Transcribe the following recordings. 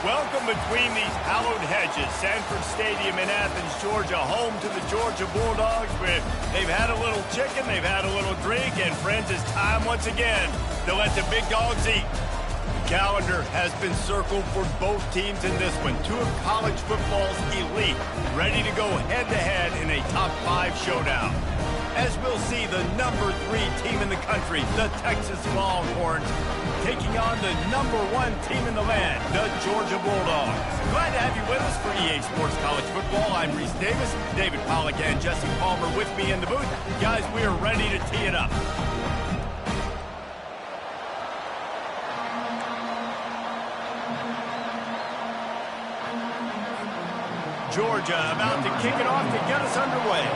Welcome between these hallowed hedges. Sanford Stadium in Athens, Georgia, home to the Georgia Bulldogs, where they've had a little chicken, they've had a little drink, and friends, it's time once again to let the big dogs eat. The calendar has been circled for both teams in this one. Two of college football's elite, ready to go head-to-head in a top-5 showdown. As we'll see, the number 3 team in the country, the Texas Longhorns, taking on the number 1 team in the land, the Georgia Bulldogs. Glad to have you with us for EA Sports College Football. I'm Reese Davis, David Pollack and Jesse Palmer with me in the booth. Guys, we are ready to tee it up. Georgia about to kick it off to get us underway.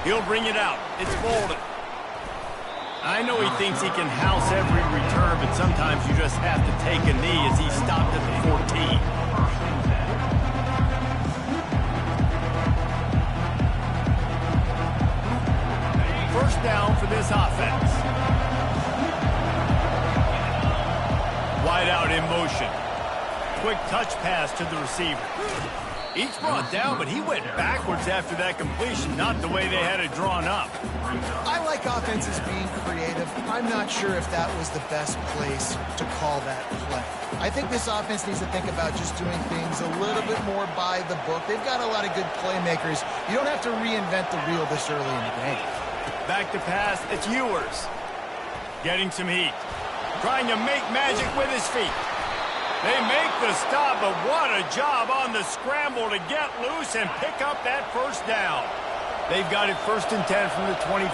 He'll bring it out. It's folded. I know he thinks he can house every return, but sometimes you just have to take a knee as he stopped at the 14. First down for this offense. Wide out in motion. Quick touch pass to the receiver. Each brought down, but he went backwards after that completion, not the way they had it drawn up. I like offenses being creative. I'm not sure if that was the best place to call that play. I think this offense needs to think about just doing things a little bit more by the book. They've got a lot of good playmakers. You don't have to reinvent the wheel this early in the game. Back to pass, it's Ewers. Getting some heat. Trying to make magic with his feet. They make the stop, but what a job on the scramble to get loose and pick up that first down. They've got it 1st and 10 from the 25.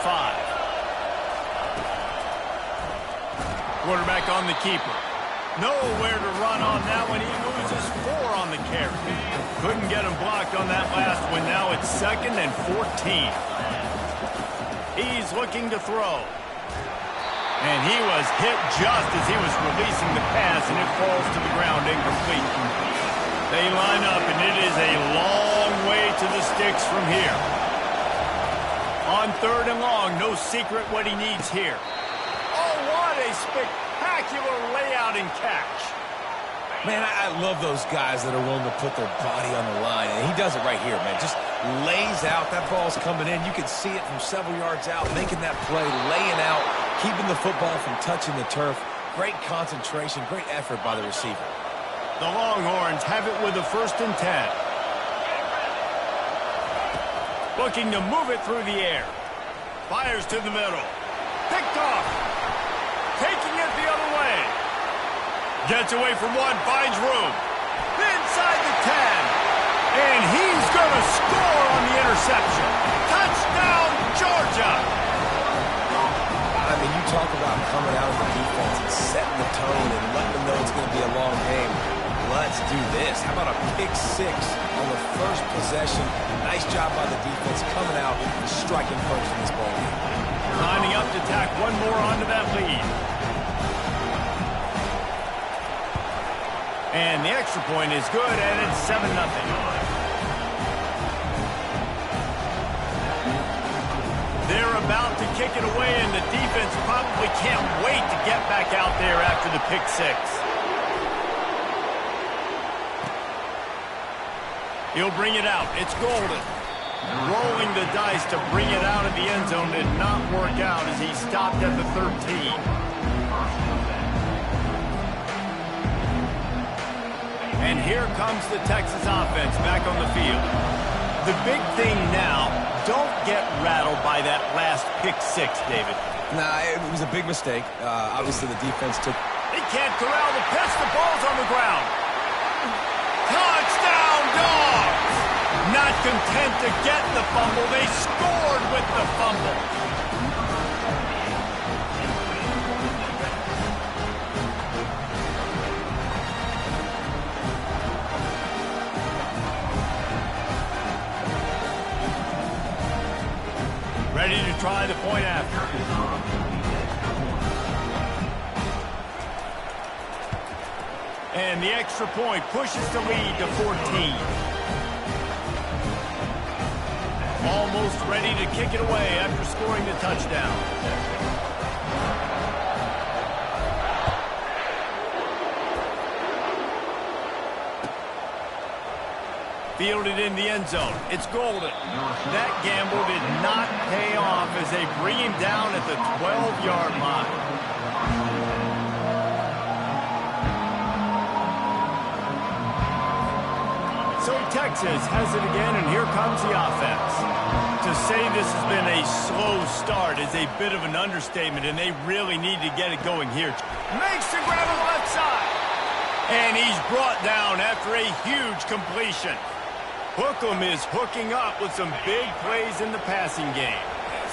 Quarterback on the keeper. Nowhere to run on that one. He loses 4 on the carry. Couldn't get him blocked on that last one. Now it's 2nd and 14. He's looking to throw. And he was hit just as he was releasing the pass, and it falls to the ground incomplete. They line up, and it is a long way to the sticks from here. On 3rd and long, no secret what he needs here. Oh, what a spectacular layout and catch. Man, I love those guys that are willing to put their body on the line, and he does it right here, man. Just lays out. That ball's coming in. You can see it from several yards out, making that play, laying out, keeping the football from touching the turf. Great concentration, great effort by the receiver. The Longhorns have it with a 1st and 10. Looking to move it through the air. Fires to the middle. Picked off. Taking it the other way. Gets away from one, finds room. Inside the 10. And he's going to score on the interception. Touchdown, Georgia. I mean, you talk about coming out of the defense and setting the tone and letting them know it's going to be a long game. Let's do this. How about a pick 6 on the first possession? Nice job by the defense coming out and striking first in this ball game. Lining up to tack one more onto that lead. And the extra point is good, and it's 7-0. They're about to kick it away, and the defense probably can't wait to get back out there after the pick 6. He'll bring it out. It's Golden. Rolling the dice to bring it out of the end zone did not work out as he stopped at the 13. And here comes the Texas offense back on the field. The big thing now, don't get rattled by that last pick 6, David. Nah, it was a big mistake. Obviously, the defense took... They can't corral the pitch. The ball's on the ground. Touchdown, Dogs! Not content to get the fumble, they scored with the fumble. try the point after. And the extra point pushes the lead to 14. Almost ready to kick it away after scoring the touchdown. Fielded in the end zone. It's golden. That gamble did not pay off as they bring him down at the 12-yard line. So Texas has it again, and here comes the offense. To say this has been a slow start is a bit of an understatement, and they really need to get it going here. Makes the grab on the left side. And he's brought down after a huge completion. Hookem is hooking up with some big plays in the passing game.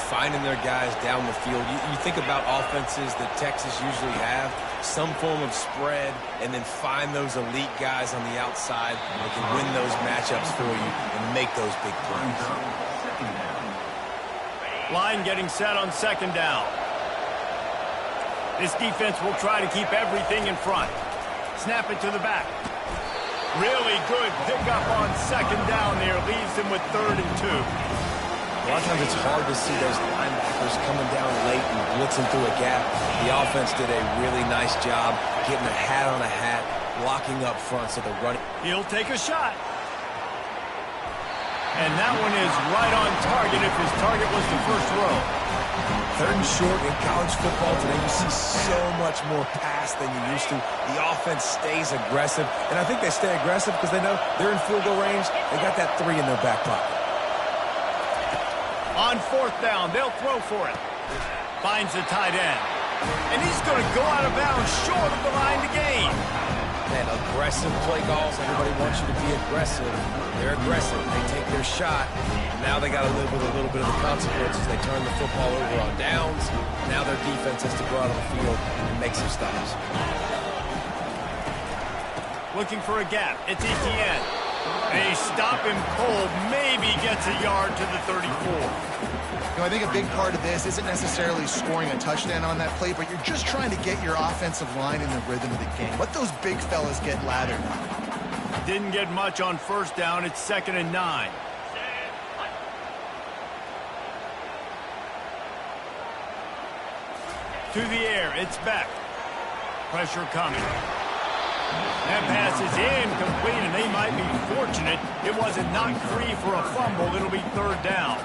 Finding their guys down the field. You think about offenses that Texas usually have, some form of spread, and then find those elite guys on the outside that can win those matchups for you and make those big plays. Line getting set on second down. This defense will try to keep everything in front. Snap it to the back. Really good pickup on second down there. Leaves them with 3rd and 2. A lot of times it's hard to see those linebackers coming down late and blitzing through a gap. The offense did a really nice job getting a hat on a hat, blocking up front so they're running. He'll take a shot. And that one is right on target if his target was the first row. 3rd and short in college football today, you see so much more pass than you used to. The offense stays aggressive, and I think they stay aggressive because they know they're in field goal range. They got that 3 in their back pocket. On 4th down, they'll throw for it. Finds the tight end. And he's going to go out of bounds short of the line to gain. Man, aggressive play calls. Everybody wants you to be aggressive. They're aggressive. They take their shot. Now they got to live with a little bit of the consequences. They turn the football over on downs. Now their defense has to go out on the field and make some stops. Looking for a gap. It's Etienne. They stop him cold. Maybe gets a yard to the 34. You know, I think a big part of this isn't necessarily scoring a touchdown on that play, but you're just trying to get your offensive line in the rhythm of the game. Let those big fellas get lathered. Didn't get much on 1st down. It's 2nd and 9. To the air. It's Beck. Pressure coming. That pass is incomplete, and they might be fortunate it wasn't knocked free for a fumble. It'll be 3rd down.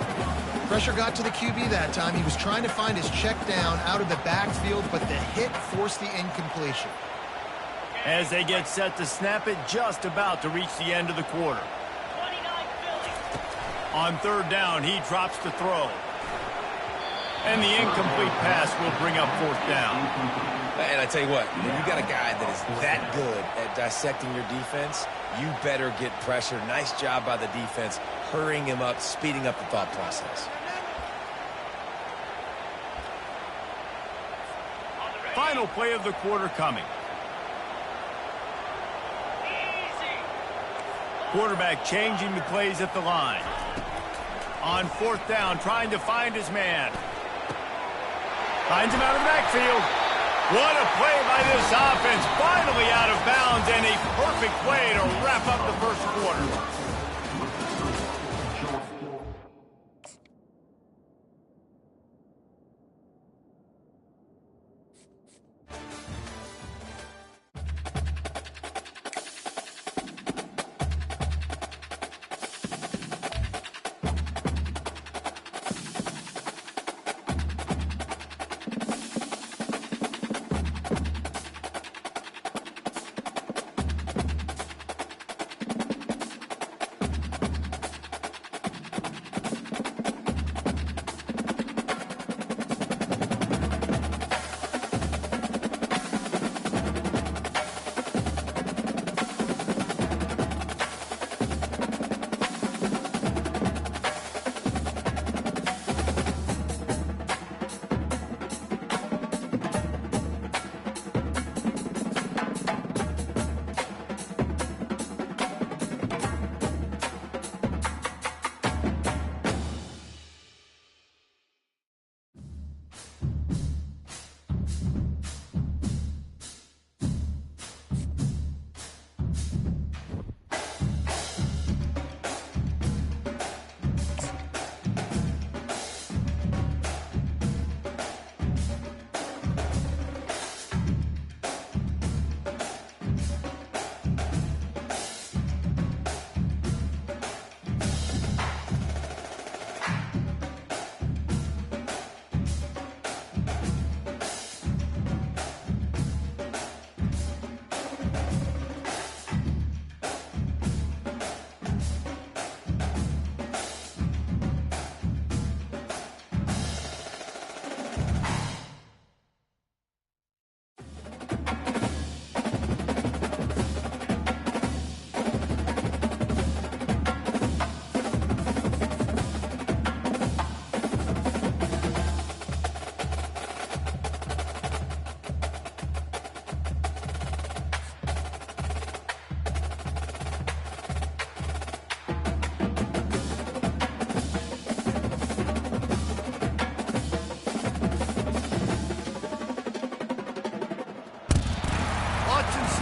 Pressure got to the QB that time. He was trying to find his check down out of the backfield, but the hit forced the incompletion. As they get set to snap it, just about to reach the end of the quarter. On 3rd down, he drops the throw. And the incomplete pass will bring up 4th down. And I tell you what, when you got a guy that is that good at dissecting your defense, you better get pressure. Nice job by the defense, hurrying him up, speeding up the thought process. Final play of the quarter coming. Quarterback changing the plays at the line. On 4th down, trying to find his man. Finds him out of the backfield. What a play by this offense. Finally out of bounds, and a perfect way to wrap up the first quarter.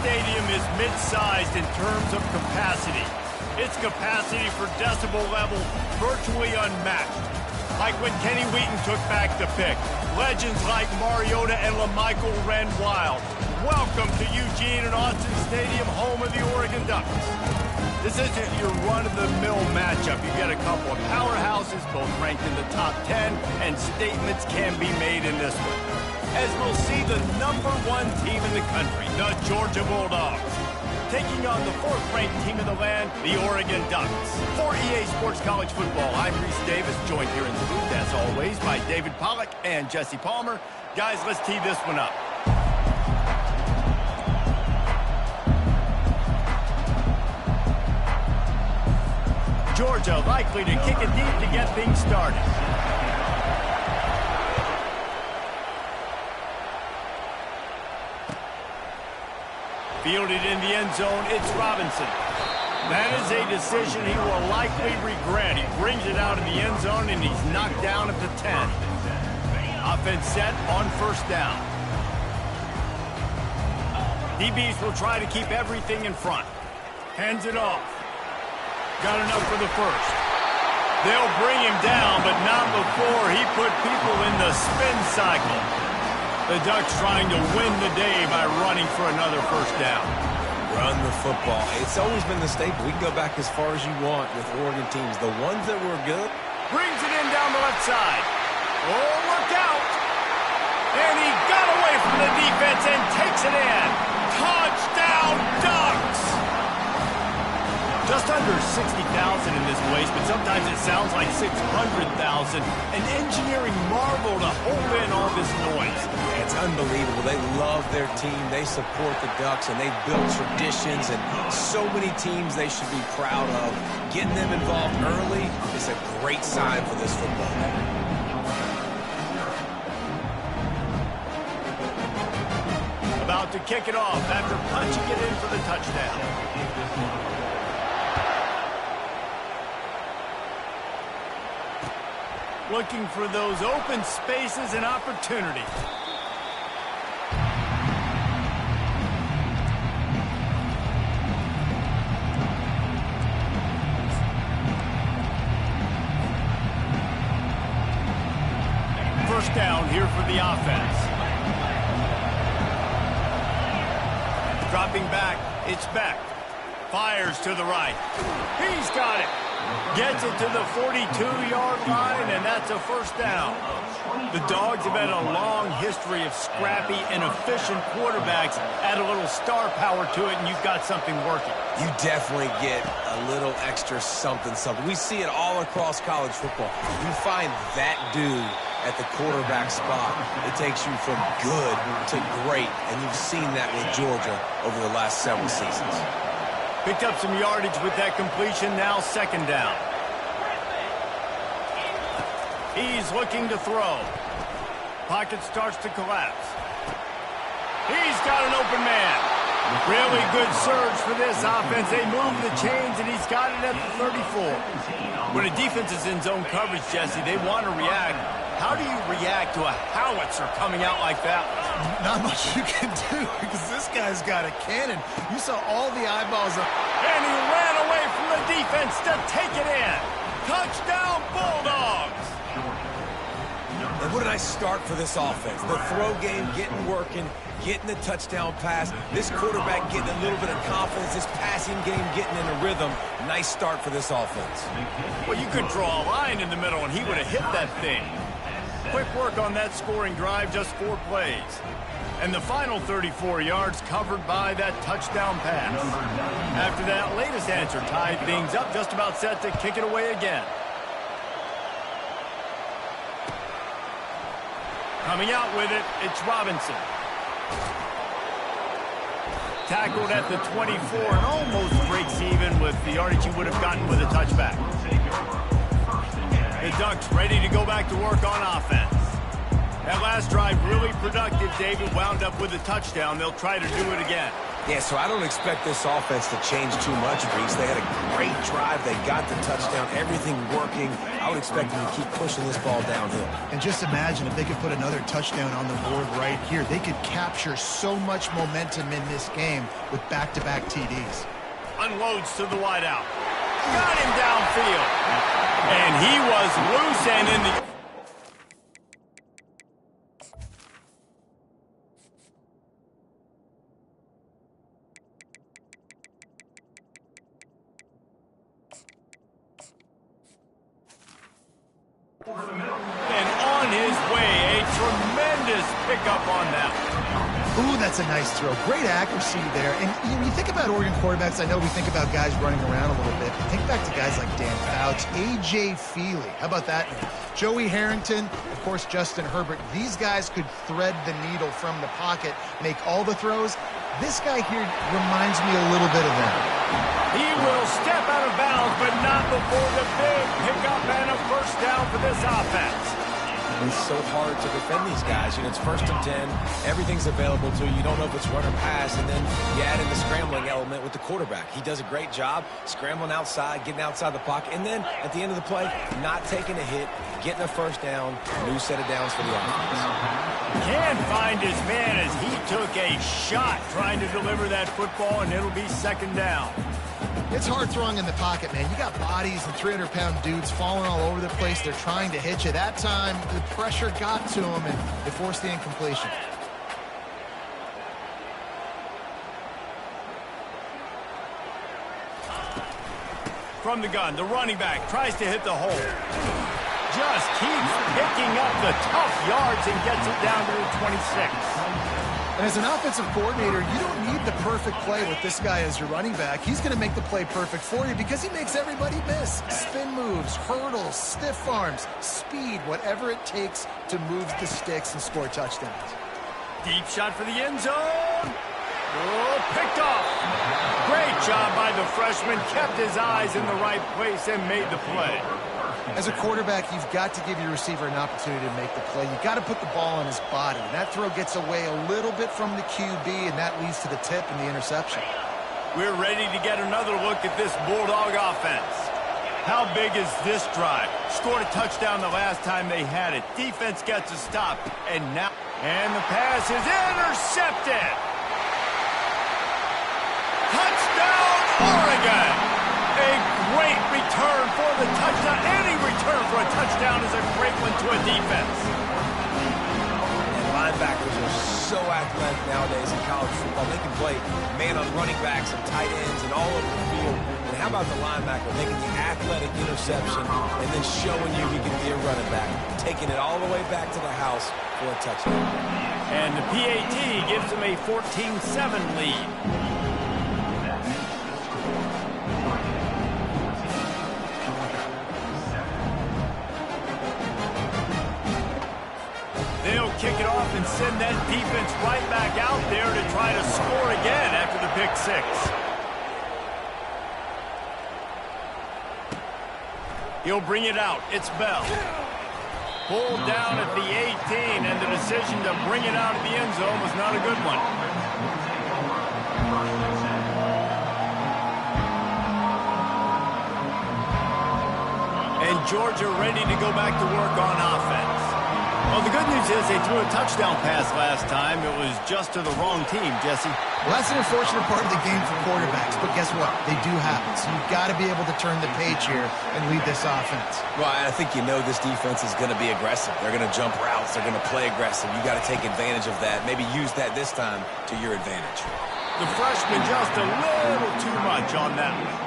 Stadium is mid-sized in terms of capacity. Its capacity for decibel level virtually unmatched. Like when Kenny Wheaton took back the pick. Legends like Mariota and LaMichael ran wild. Welcome to Eugene and Austin Stadium, home of the Oregon Ducks. This isn't your run-of-the-mill matchup. You get a couple of powerhouses, both ranked in the top 10, and statements can be made in this one. As we'll see the #1 team in the country, the Georgia Bulldogs, taking on the 4th-ranked team in the land, the Oregon Ducks. For EA Sports College Football, I'm Reese Davis, joined here in the booth, as always, by David Pollack and Jesse Palmer. Guys, let's tee this one up. Georgia likely to kick it deep to get things started. Fielded in the end zone, it's Robinson. That is a decision he will likely regret. He brings it out of the end zone, and he's knocked down at the 10. Offense set on 1st down. DBs will try to keep everything in front. Hands it off. Got enough for the 1st. They'll bring him down, but not before he put people in the spin cycle. The Ducks trying to win the day by running for another 1st down. Run the football. It's always been the staple. We can go back as far as you want with Oregon teams. The ones that were good. Brings it in down the left side. Oh, look out. And he got away from the defense and takes it in. Touchdown, Ducks! Just under 60,000 in this place, but sometimes it sounds like 600,000. An engineering marvel to hold in all this noise. It's unbelievable. They love their team. They support the Ducks, and they've built traditions and so many teams they should be proud of. Getting them involved early is a great sign for this football game. About to kick it off after punching it in for the touchdown. Looking for those open spaces and opportunities. First down here for the offense. Dropping back, it's Beck. Fires to the right. He's got it. Gets it to the 42-yard line, and that's a 1st down. The Dogs have had a long history of scrappy and efficient quarterbacks. Add a little star power to it, and you've got something working. You definitely get a little extra something. We see it all across college football. You find that dude at the quarterback spot. It takes you from good to great, and you've seen that with Georgia over the last several seasons. Picked up some yardage with that completion, now 2nd down. He's looking to throw. Pocket starts to collapse. He's got an open man. Really good surge for this offense. They move the chains, and he's got it at the 34. When a defense is in zone coverage, Jesse, they want to react. How do you react to a howitzer coming out like that? Not much you can do because this guy's got a cannon. You saw all the eyeballs up. And he ran away from the defense to take it in. Touchdown, Bulldogs! And what a nice start for this offense. The throw game getting working, getting the touchdown pass. This quarterback getting a little bit of confidence. This passing game getting in a rhythm. Nice start for this offense. Well, you could draw a line in the middle, and he would have hit that thing. Quick work on that scoring drive, just 4 plays. And the final 34 yards covered by that touchdown pass. After that latest answer tied things up, just about set to kick it away again. Coming out with it, it's Robinson. Tackled at the 24 and almost breaks even with the yardage he would have gotten with a touchback. The Ducks ready to go back to work on offense. That last drive really productive. David wound up with a touchdown. They'll try to do it again. Yeah, so I don't expect this offense to change too much, Reese. They had a great drive. They got the touchdown. Everything working. I would expect them to keep pushing this ball downhill. And just imagine if they could put another touchdown on the board right here. They could capture so much momentum in this game with back-to-back TDs. Unloads to the wideout. Got him downfield. And he was loose and in the... And on his way, a tremendous pickup on that. Ooh, that's a nice throw. Great accuracy there. And you think about Oregon quarterbacks, I know we think about guys running around a little bit, but think back to guys like Dan Fouts, A.J. Feely. How about that? Joey Harrington, of course, Justin Herbert. These guys could thread the needle from the pocket, make all the throws. This guy here reminds me a little bit of them. He will step out of bounds, but not before the big pickup and a first down for this offense. It's so hard to defend these guys. You know, it's 1st and 10. Everything's available to you. You don't know if it's run or pass, and then you add in the scrambling element with the quarterback. He does a great job scrambling outside, getting outside the pocket, and then at the end of the play, not taking a hit, getting a first down, new set of downs for the offense. Can't find his man as he took a shot trying to deliver that football, and it'll be 2nd down. It's hard throwing in the pocket, man. You got bodies and 300-pound dudes falling all over the place. They're trying to hit you. That time, the pressure got to him, and they forced the incompletion. From the gun, the running back tries to hit the hole. Just keeps picking up the tough yards and gets it down to the 26. And as an offensive coordinator, you don't need the perfect play with this guy as your running back. He's going to make the play perfect for you because he makes everybody miss. Spin moves, hurdles, stiff arms, speed, whatever it takes to move the sticks and score touchdowns. Deep shot for the end zone. Oh, picked off. Great job by the freshman. Kept his eyes in the right place and made the play. As a quarterback, you've got to give your receiver an opportunity to make the play. You've got to put the ball on his body. And that throw gets away a little bit from the QB, and that leads to the tip and the interception. We're ready to get another look at this Bulldog offense. How big is this drive? Scored a touchdown the last time they had it. Defense gets a stop, and now... And the pass is intercepted. Touchdown, Oregon! A great return for the touchdown. Any return for a touchdown is a great one to a defense. And linebackers are so athletic nowadays in college football. They can play man on running backs and tight ends and all over the field. And how about the linebacker making the athletic interception and then showing you he can be a running back, taking it all the way back to the house for a touchdown. And the PAT gives them a 14-7 lead. They'll kick it off and send that defense right back out there to try to score again after the pick six. He'll bring it out. It's Bell. Pulled down at the 18, and the decision to bring it out of the end zone was not a good one. And Georgia ready to go back to work on offense. Well, the good news is they threw a touchdown pass last time. It was just to the wrong team, Jesse. Well, that's an unfortunate part of the game for quarterbacks, but guess what? They do happen. So you've got to be able to turn the page here and lead this offense. Well, I think you know this defense is going to be aggressive. They're going to jump routes. They're going to play aggressive. You got to take advantage of that. Maybe use that this time to your advantage. The freshman just a little too much on that one.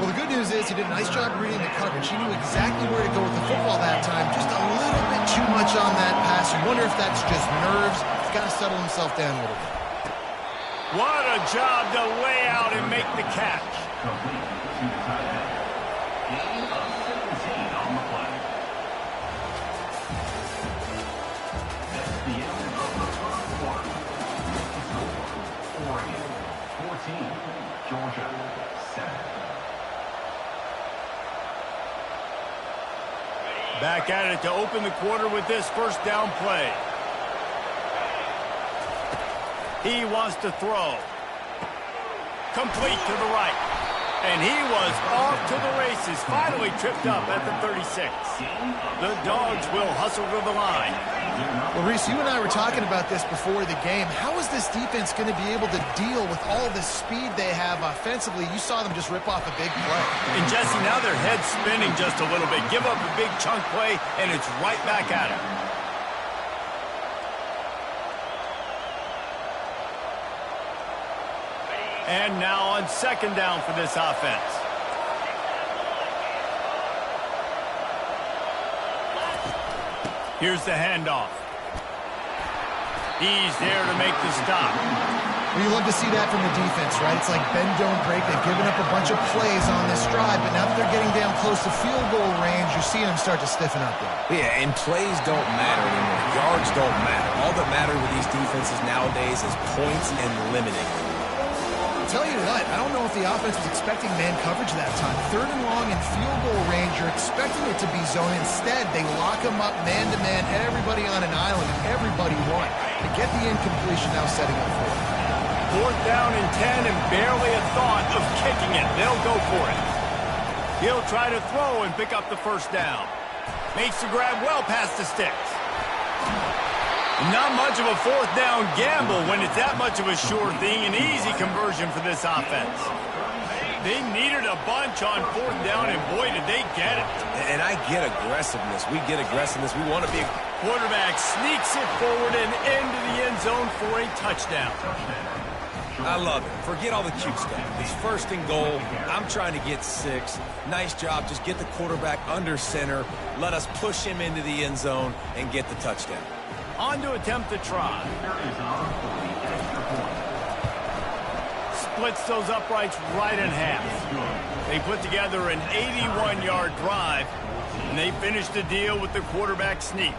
Well, the good news is he did a nice job reading the coverage. He knew exactly where to go with the football that time. Just a little bit too much on that pass. You wonder if that's just nerves, got to settle himself down a little bit. What a job to lay out and make the catch. Georgia, 7. Back at it to open the quarter with this first down play. He wants to throw. Complete to the right. And he was off to the races, finally tripped up at the 36. The Dogs will hustle to the line. Well, Reese, you and I were talking about this before the game. How is this defense going to be able to deal with all the speed they have offensively? You saw them just rip off a big play. And, Jesse, now their head's spinning just a little bit. Give up a big chunk play, and it's right back at it. And now on second down for this offense. Here's the handoff. He's there to make the stop. Well, you love to see that from the defense, right? It's like bend, don't break. They've given up a bunch of plays on this drive, but now that they're getting down close to field goal range, you're seeing them start to stiffen up there. Yeah, and plays don't matter anymore. Yards don't matter. All that matters with these defenses nowadays is points and limiting. Tell you what, I don't know if the offense was expecting man coverage that time. Third and long in field goal range, you're expecting it to be zone. Instead, they lock them up man-to-man, everybody on an island, and everybody won. To get the incompletion now setting up for it. Fourth down and 10 and barely a thought of kicking it. They'll go for it. He'll try to throw and pick up the first down. Makes the grab well past the sticks. Not much of a fourth down gamble when it's that much of a sure thing. An easy conversion for this offense. They needed a bunch on fourth down, and boy, did they get it. And I get aggressiveness. We get aggressiveness. We want to be. Quarterback sneaks it forward and into the end zone for a touchdown. I love it. Forget all the cute stuff. It's first and goal. I'm trying to get 6. Nice job. Just get the quarterback under center. Let us push him into the end zone and get the touchdown. On to attempt the try. Splits those uprights right in half. They put together an 81-yard drive, and they finish the deal with the quarterback sneak.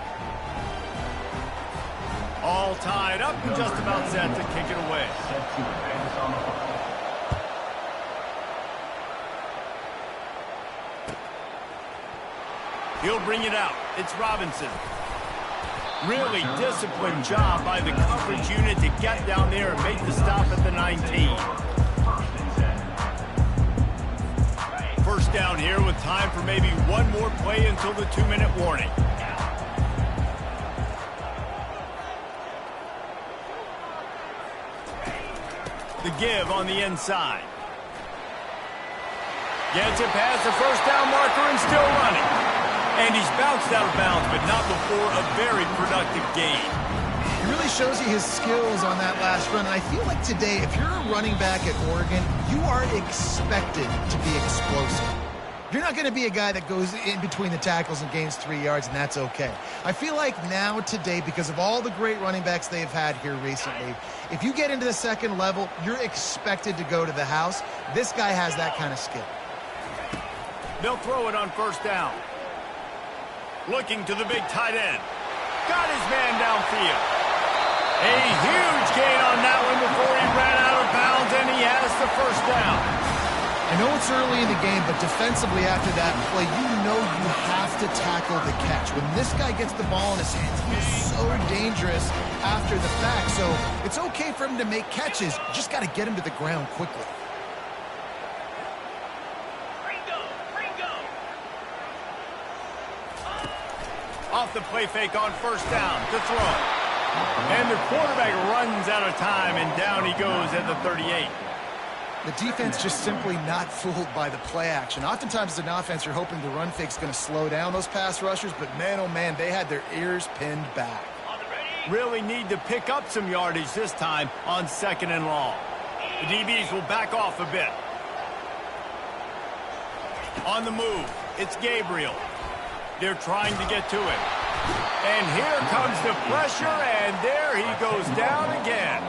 All tied up and just about set to kick it away. He'll bring it out. It's Robinson. Really disciplined job by the coverage unit to get down there and make the stop at the 19. First down here with time for maybe one more play until the 2-minute warning. The give on the inside. Gets it past the first down marker and still running. And he's bounced out of bounds, but not before a very productive gain. It really shows you his skills on that last run. And I feel like today, if you're a running back at Oregon, you are expected to be explosive. You're not going to be a guy that goes in between the tackles and gains 3 yards, and that's okay. I feel like now today, because of all the great running backs they've had here recently, if you get into the second level, you're expected to go to the house. This guy has that kind of skill. They'll throw it on first down. Looking to the big tight end. Got his man downfield. A huge gain on that one before he ran out of bounds, and he has the first down. I know it's early in the game, but defensively after that play, you know you have to tackle the catch. When this guy gets the ball in his hands, he is so dangerous after the fact. So it's okay for him to make catches. You just got to get him to the ground quickly. Off the play fake on first down to throw. And the quarterback runs out of time, and down he goes at the 38. The defense just simply not fooled by the play action. Oftentimes as an offense, you're hoping the run fake's going to slow down those pass rushers, but man, oh man, they had their ears pinned back. Really need to pick up some yardage this time on second and long. The DBs will back off a bit. On the move, it's Gabriel. They're trying to get to him. And here comes the pressure, and there he goes down again.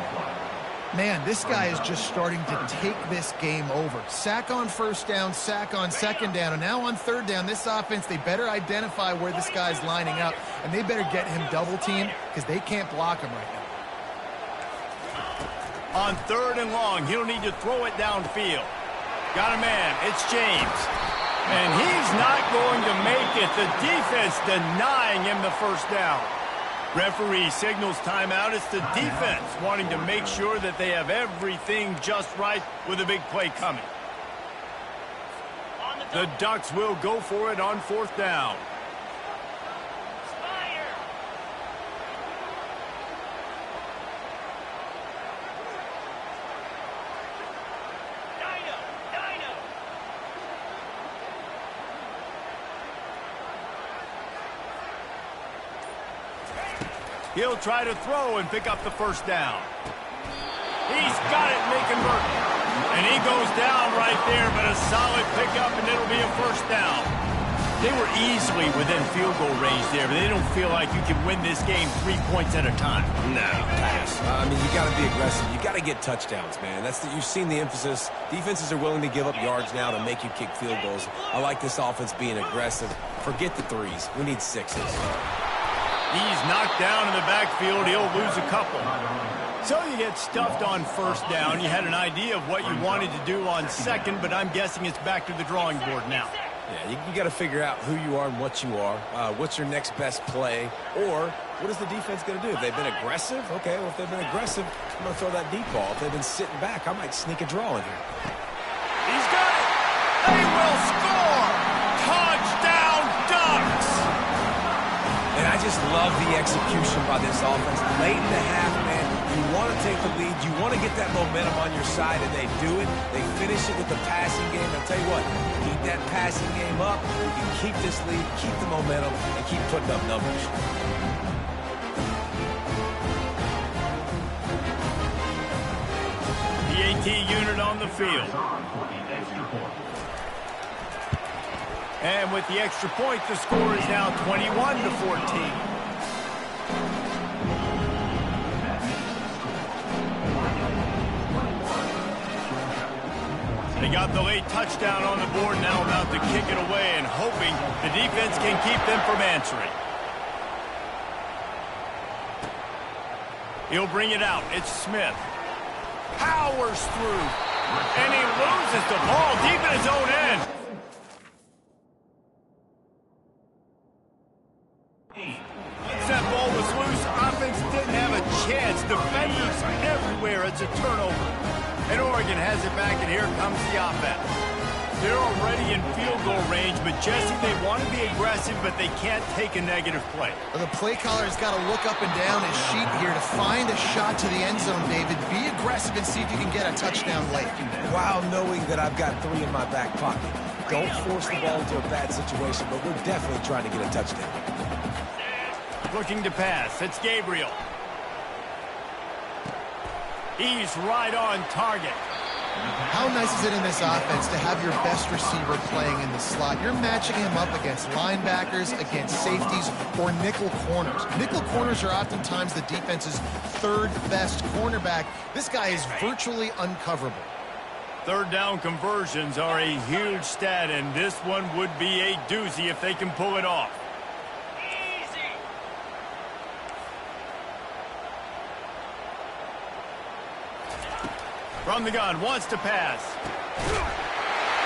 Man, this guy is just starting to take this game over. Sack on first down, sack on second down, and now on third down, this offense, they better identify where this guy's lining up, and they better get him double-teamed because they can't block him right now. On third and long, he'll need to throw it downfield. Got a man. It's James. And he's not going to make it. The defense denying him the first down. Referee signals timeout. It's the defense wanting to make sure that they have everything just right with a big play coming. The Ducks will go for it on fourth down. He'll try to throw and pick up the first down. He's got it, making work. And he goes down right there, but a solid pickup, and it'll be a first down. They were easily within field goal range there, but they don't feel like you can win this game 3 points at a time. No, pass. I mean, you got to be aggressive. You got to get touchdowns, man. You've seen the emphasis. Defenses are willing to give up yards now to make you kick field goals. I like this offense being aggressive. Forget the threes. We need sixes. He's knocked down in the backfield. He'll lose a couple. So you get stuffed on first down. You had an idea of what you wanted to do on second, but I'm guessing it's back to the drawing board now. Yeah, you got to figure out who you are and what you are. What's your next best play? Or what is the defense going to do? If they've been aggressive, okay, well, if they've been aggressive, I'm going to throw that deep ball. If they've been sitting back, I might sneak a draw in here. He's got it. They will score. Touchdown, Ducks. And I just love the execution by this offense. Late in the half, man, you want to take the lead. You want to get that momentum on your side, and they do it. They finish it with the passing game. I'll tell you what, keep that passing game up. You can keep this lead, keep the momentum, and keep putting up numbers. The AT unit on the field. And with the extra point, the score is now 21-14. They got the late touchdown on the board, now about to kick it away and hoping the defense can keep them from answering. He'll bring it out. It's Smith. Powers through. And he loses the ball deep in his own end. That ball was loose. Offense didn't have a chance. Defenders everywhere. It's a turnover. And Oregon has it back, and here comes the offense. They're already in field goal range, but Jesse, they want to be aggressive, but they can't take a negative play. Well, the play caller's got to look up and down his sheet here to find a shot to the end zone, David. Be aggressive and see if you can get a touchdown late. While knowing that I've got 3 in my back pocket. Don't force the ball into a bad situation, but we're definitely trying to get a touchdown. Looking to pass. It's Gabriel. He's right on target. How nice is it in this offense to have your best receiver playing in the slot? You're matching him up against linebackers, against safeties, or nickel corners. Nickel corners are oftentimes the defense's third best cornerback. This guy is virtually uncoverable. Third down conversions are a huge stat, and this one would be a doozy if they can pull it off. From the gun, wants to pass.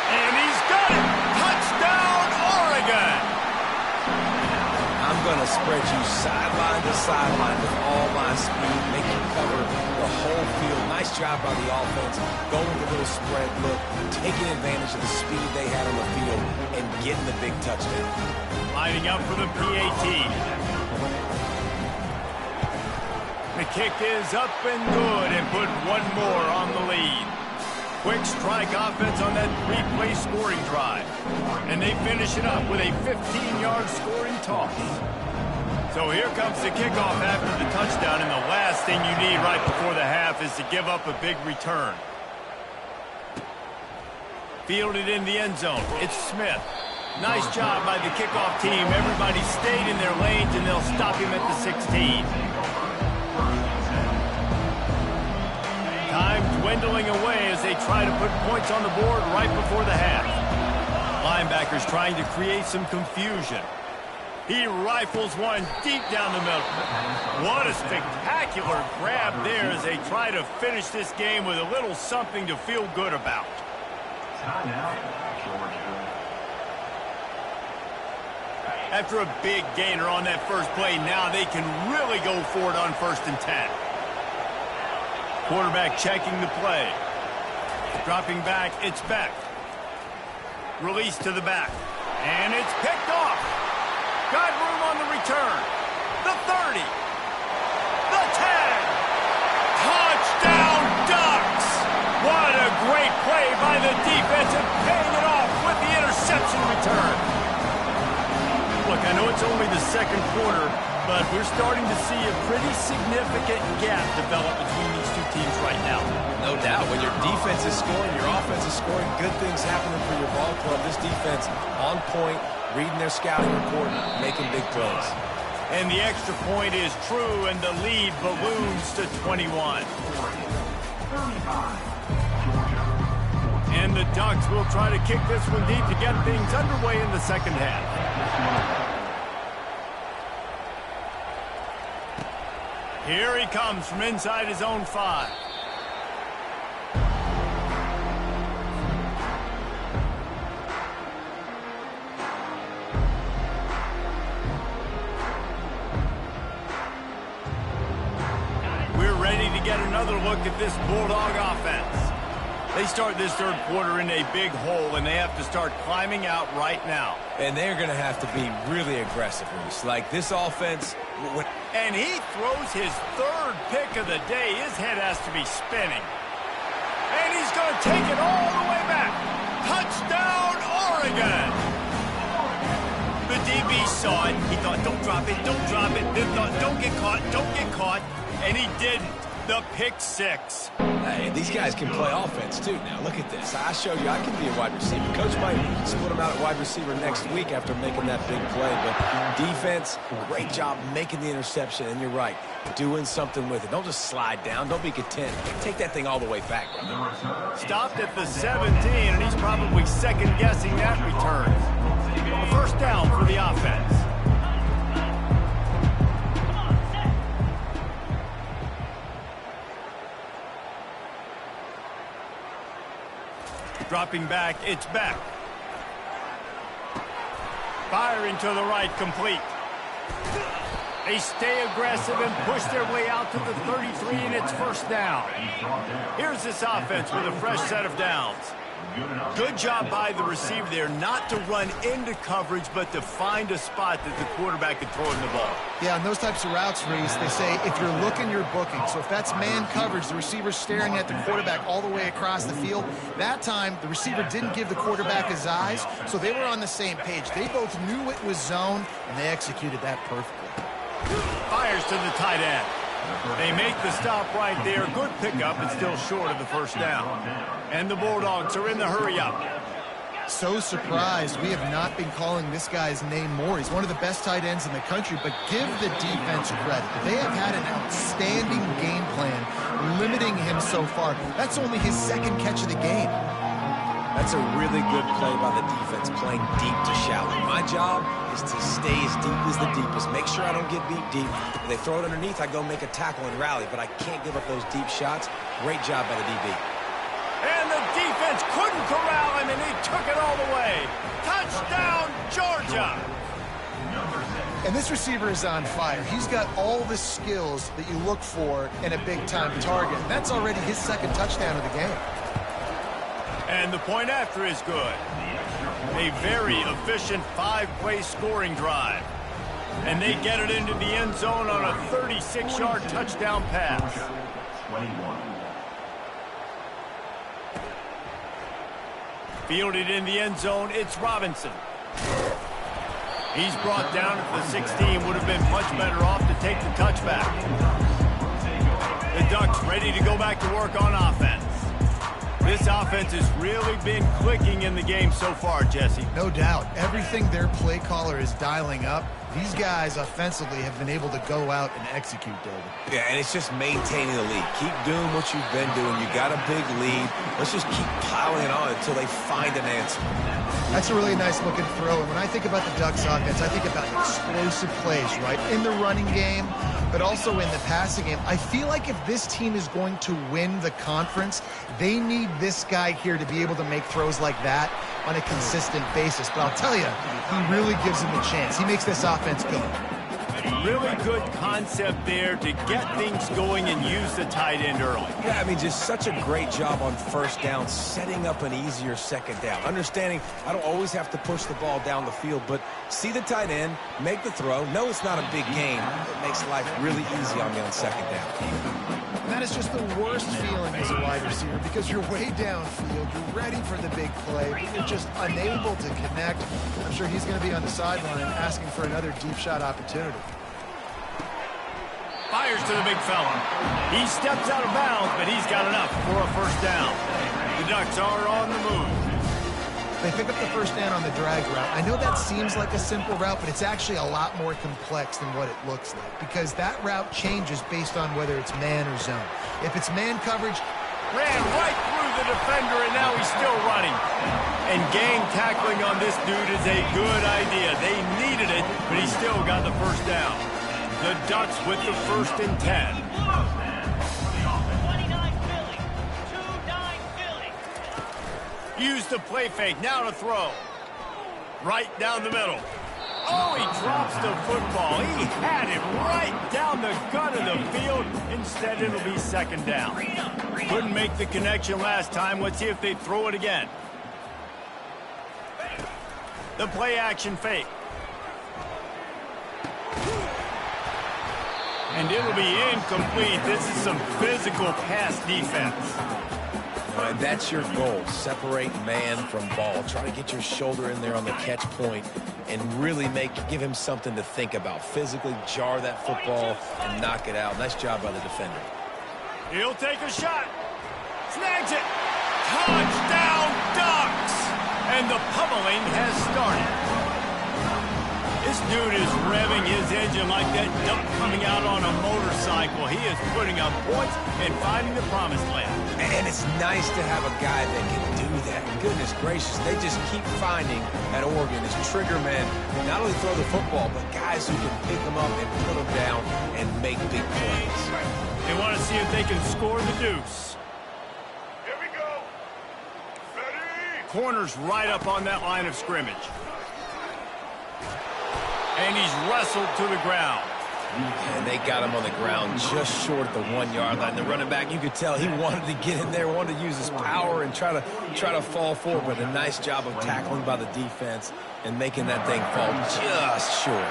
And he's got it! Touchdown, Oregon! I'm going to spread you sideline to sideline with all my speed, make you cover the whole field. Nice job by the offense, going with a little spread look, taking advantage of the speed they had on the field, and getting the big touchdown. Lining up for the PAT. The kick is up and good, and put one more on the lead. Quick strike offense on that 3-play scoring drive. And they finish it up with a 15-yard scoring toss. So here comes the kickoff after the touchdown, and the last thing you need right before the half is to give up a big return. Fielded in the end zone. It's Smith. Nice job by the kickoff team. Everybody stayed in their lanes, and they'll stop him at the 16. Time dwindling away as they try to put points on the board right before the half. Linebackers trying to create some confusion. He rifles one deep down the middle. What a spectacular grab there as they try to finish this game with a little something to feel good about. After a big gainer on that first play, now they can really go for it on 1st and 10. Quarterback checking the play. Dropping back, it's Beck. Release to the back. And it's picked off. Got room on the return. The 30. The 10. Touchdown Ducks! What a great play by the defense and paying it off with the interception return. Look, I know it's only the 2nd quarter, but we're starting to see a pretty significant gap develop between these two teams right now. No doubt. When your defense is scoring, your offense is scoring, good things happening for your ball club. This defense on point, reading their scouting report, making big plays. And the extra point is true, and the lead balloons to 21. And the Ducks will try to kick this one deep to get things underway in the 2nd half. Here he comes from inside his own 5. We're ready to get another look at this Bulldog offense. They start this 3rd quarter in a big hole, and they have to start climbing out right now. And they're going to have to be really aggressive, Reese. Like this offense. And he throws his 3rd pick of the day. His head has to be spinning. And he's going to take it all the way back. Touchdown, Oregon! The DB saw it. He thought, don't drop it, don't drop it. Then thought, don't get caught, don't get caught. And he didn't. The pick 6. Hey, these guys can play offense, too. Now, look at this. I showed you I can be a wide receiver. Coach might split him out at wide receiver next week after making that big play. But defense, great job making the interception. And you're right, doing something with it. Don't just slide down. Don't be content. Take that thing all the way back, brother. Stopped at the 17, and he's probably second-guessing that return. The 1st down for the offense. Dropping back, it's back. Firing to the right, complete. They stay aggressive and push their way out to the 33, and it's 1st down. Here's this offense with a fresh set of downs. Good job by the receiver there not to run into coverage, but to find a spot that the quarterback can throw in the ball. Yeah, and those types of routes, Reese, they say if you're looking, you're booking. So if that's man coverage, the receiver's staring at the quarterback all the way across the field. That time, the receiver didn't give the quarterback his eyes, so they were on the same page. They both knew it was zone, and they executed that perfectly. Fires to the tight end. They make the stop right there. Good pickup, but still short of the 1st down. And the Bulldogs are in the hurry-up. So surprised we have not been calling this guy's name more. He's one of the best tight ends in the country, but give the defense credit. They have had an outstanding game plan limiting him so far. That's only his 2nd catch of the game. That's a really good play by the defense, playing deep to shallow. My job is to stay as deep as the deepest. Make sure I don't get beat deep. If they throw it underneath, I go make a tackle and rally, but I can't give up those deep shots. Great job by the DB. And the defense couldn't corral him, and he took it all the way. Touchdown, Georgia! And this receiver is on fire. He's got all the skills that you look for in a big-time target. That's already his 2nd touchdown of the game. And the point after is good. A very efficient 5-play scoring drive. And they get it into the end zone on a 36-yard touchdown pass. Fielded in the end zone, it's Robinson. He's brought down at the 16. Would have been much better off to take the touchback. The Ducks ready to go back to work on offense. This offense has really been clicking in the game so far, Jesse. No doubt. Everything their play caller is dialing up, these guys offensively have been able to go out and execute, David. Yeah, and it's just maintaining the lead. Keep doing what you've been doing. You got a big lead. Let's just keep piling it on until they find an answer. That's a really nice looking throw. And when I think about the Ducks offense, I think about explosive plays, right? In the running game, but also in the passing game. I feel like if this team is going to win the conference, they need this guy here to be able to make throws like that on a consistent basis. But I'll tell you, he really gives him a chance. He makes this offense go. Really good concept there to get things going and use the tight end early. Yeah, I mean, just such a great job on first down, setting up an easier second down. Understanding I don't always have to push the ball down the field, but see the tight end, make the throw. No, it's not a big game. It makes life really easy on me on second down. And that is just the worst feeling as a wide receiver because you're way downfield, you're ready for the big play, but you're just unable to connect. I'm sure he's going to be on the sideline asking for another deep shot opportunity. Fires to the big fella. He steps out of bounds, but he's got enough for a first down. The Ducks are on the move. They pick up the first down on the drag route. I know that seems like a simple route, but it's actually a lot more complex than what it looks like because that route changes based on whether it's man or zone. If it's man coverage, ran right through the defender, and now he's still running. And gang tackling on this dude is a good idea. They needed it, but he still got the first down. The Ducks with the 1st and 10. Use the play fake. Now to throw. Right down the middle. Oh, he drops the football. He had it right down the gut of the field. Instead, it'll be second down. Couldn't make the connection last time. Let's see if they throw it again. The play action fake. And it'll be incomplete. This is some physical pass defense. And that's your goal. Separate man from ball. Try to get your shoulder in there on the catch point and really give him something to think about. Physically jar that football and knock it out. Nice job by the defender. He'll take a shot. Snags it. Touchdown, Ducks! And the pummeling has started. This dude is revving his engine like that duck coming out on a motorcycle. He is putting up points and finding the promised land. And it's nice to have a guy that can do that. Goodness gracious, they just keep finding at Oregon as trigger men, not only throw the football, but guys who can pick them up and put them down and make big plays. They want to see if they can score the deuce. Here we go. Ready? Corner's right up on that line of scrimmage. And he's wrestled to the ground. And they got him on the ground just short at the 1 yard line. The running back, you could tell he wanted to get in there, wanted to use his power and try to fall forward. But a nice job of tackling by the defense and making that thing fall just short.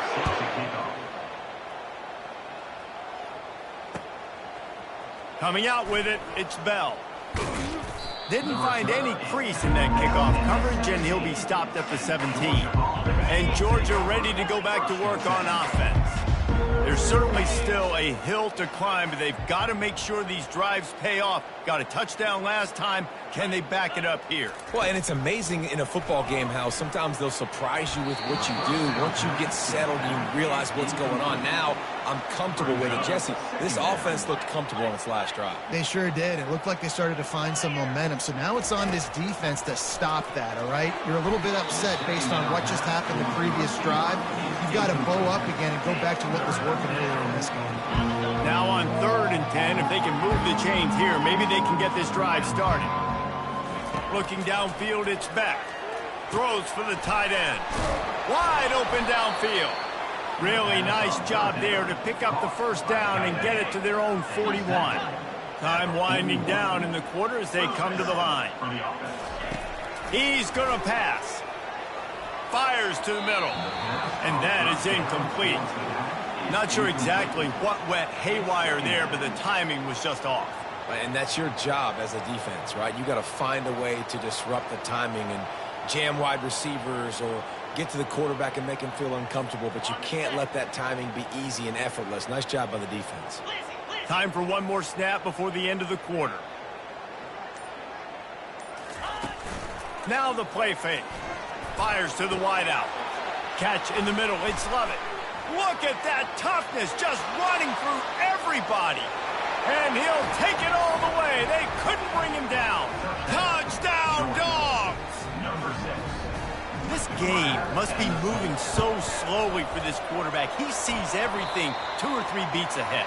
Coming out with it, it's Bell. Didn't find any crease in that kickoff coverage, and he'll be stopped at the 17. And Georgia ready to go back to work on offense. There's certainly still a hill to climb, but they've got to make sure these drives pay off. Got a touchdown last time. Can they back it up here? Well, and it's amazing in a football game how sometimes they'll surprise you with what you do. Once you get settled and you realize what's going on, now I'm comfortable with it. Jesse, this offense looked comfortable on its last drive. they sure did. It looked like they started to find some momentum. So now it's on this defense to stop that, all right? You're a little bit upset based on what just happened the previous drive. You've got to bow up again and go back to what was working earlier in this game. Now on 3rd and 10, if they can move the chains here, maybe they can get this drive started. Looking downfield, it's Beck. Throws for the tight end. Wide open downfield. Really nice job there to pick up the first down and get it to their own 41. Time winding down in the quarter as they come to the line. He's going to pass. Fires to the middle. And that is incomplete. Not sure exactly what went haywire there, but the timing was just off. And that's your job as a defense, right? You got to find a way to disrupt the timing and jam wide receivers or get to the quarterback and make him feel uncomfortable, but you can't let that timing be easy and effortless. Nice job by the defense. Time for one more snap before the end of the quarter. Now the play fake. Fires to the wideout. Catch in the middle. It's Lovett. Look at that toughness, just running through everybody. And he'll take it all the way. They couldn't bring him down. Touchdown, Dogs! This game must be moving so slowly for this quarterback. He sees everything 2 or 3 beats ahead.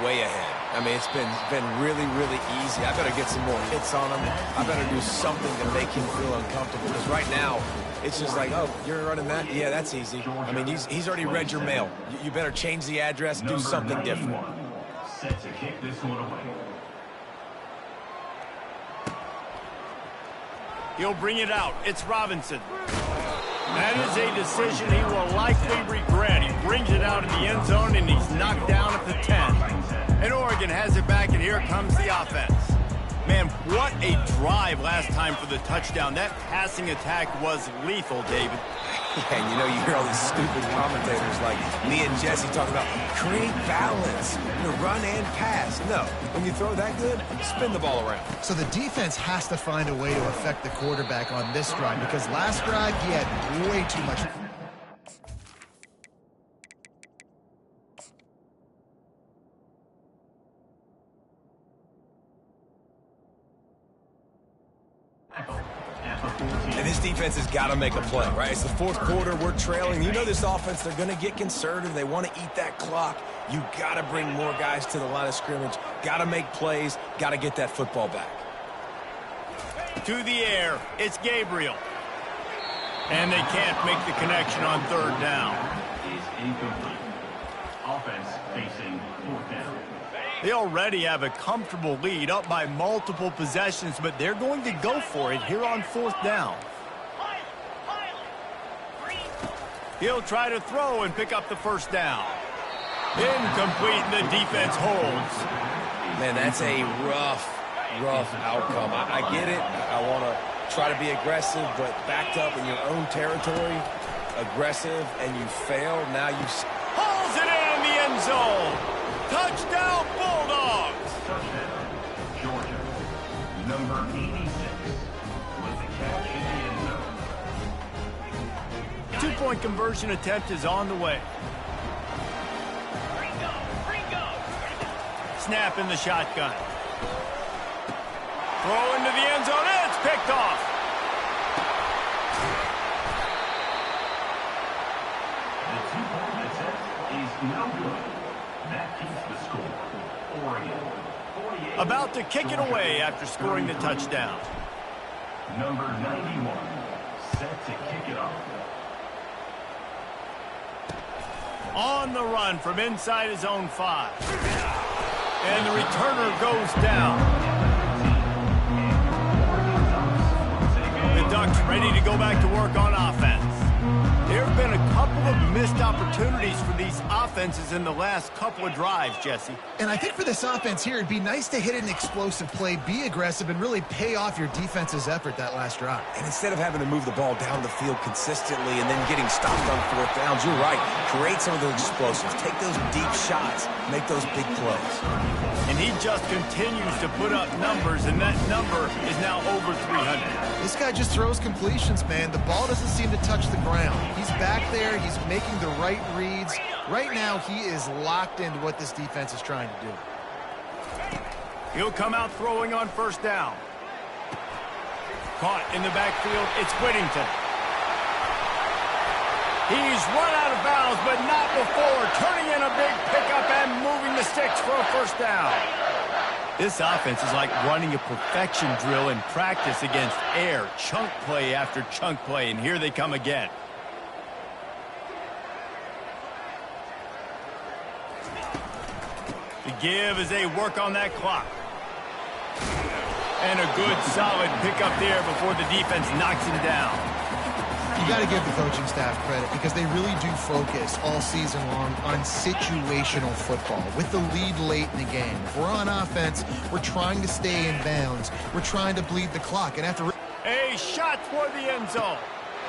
Way ahead. I mean, it's been really, really easy. I better get some more hits on him. I better do something to make him feel uncomfortable. Because right now, it's just like, oh, you're running that? Yeah, that's easy. I mean, he's already read your mail. You better change the address, do something different. Set to kick this one away. He'll bring it out. It's Robinson. That is a decision he will likely regret. He brings it out in the end zone, and he's knocked down at the 10. And Oregon has it back, and here comes the offense. Man, what a drive last time for the touchdown. That passing attack was lethal, David. Yeah, and you know, you hear all these stupid commentators like me and Jesse talking about create balance, run and pass. No, when you throw that good, spin the ball around. So the defense has to find a way to affect the quarterback on this drive, because last drive he had way too much. And this defense has got to make a play, right? It's the 4th quarter. We're trailing. You know this offense, they're going to get conservative. They want to eat that clock. You got to bring more guys to the line of scrimmage. Got to make plays. Got to get that football back. To the air. It's Gabriel. And they can't make the connection on 3rd down. Is incomplete. Offense facing 4th down. They already have a comfortable lead, up by multiple possessions, but they're going to go for it here on 4th down. He'll try to throw and pick up the 1st down. Incomplete, the defense holds. Man, that's a rough outcome. I get it. I want to try to be aggressive, but backed up in your own territory, aggressive, and you fail. Now you hauls it in the end zone. Touchdown, Bulldogs! Touchdown, Georgia. Number 86 with the catch in the end zone. 2-point conversion attempt is on the way. Snap in the shotgun. Throw into the end zone. It's picked off. The 2-point attempt is no good. That keeps the score. Oregon, 48. About to kick it away after scoring the touchdown. Number 91, set to kick it off. On the run from inside his own 5. And the returner goes down. The Ducks ready to go back to work on offense. There have been a couple of missed opportunities for these offenses in the last couple of drives, Jesse. And I think for this offense here, it'd be nice to hit an explosive play, be aggressive, and really pay off your defense's effort that last drive. And instead of having to move the ball down the field consistently and then getting stopped on 4th downs, you're right. Create some of those explosives. Take those deep shots. Make those big plays. And he just continues to put up numbers, and that number is now over 300. This guy just throws completions, man. The ball doesn't seem to touch the ground. He's back there. He's making the right reads. Right now, he is locked into what this defense is trying to do. He'll come out throwing on 1st down. Caught in the backfield. It's Whittington. He's run out of bounds, but not before. Turning in a big pickup and moving the sticks for a 1st down. This offense is like running a perfection drill in practice against air. Chunk play after chunk play, and here they come again. The give as they work on that clock. And a good, solid pickup there before the defense knocks him down. You got to give the coaching staff credit because they really do focus all season long on situational football with the lead late in the game. If we're on offense, we're trying to stay in bounds. We're trying to bleed the clock. And after a shot toward the end zone.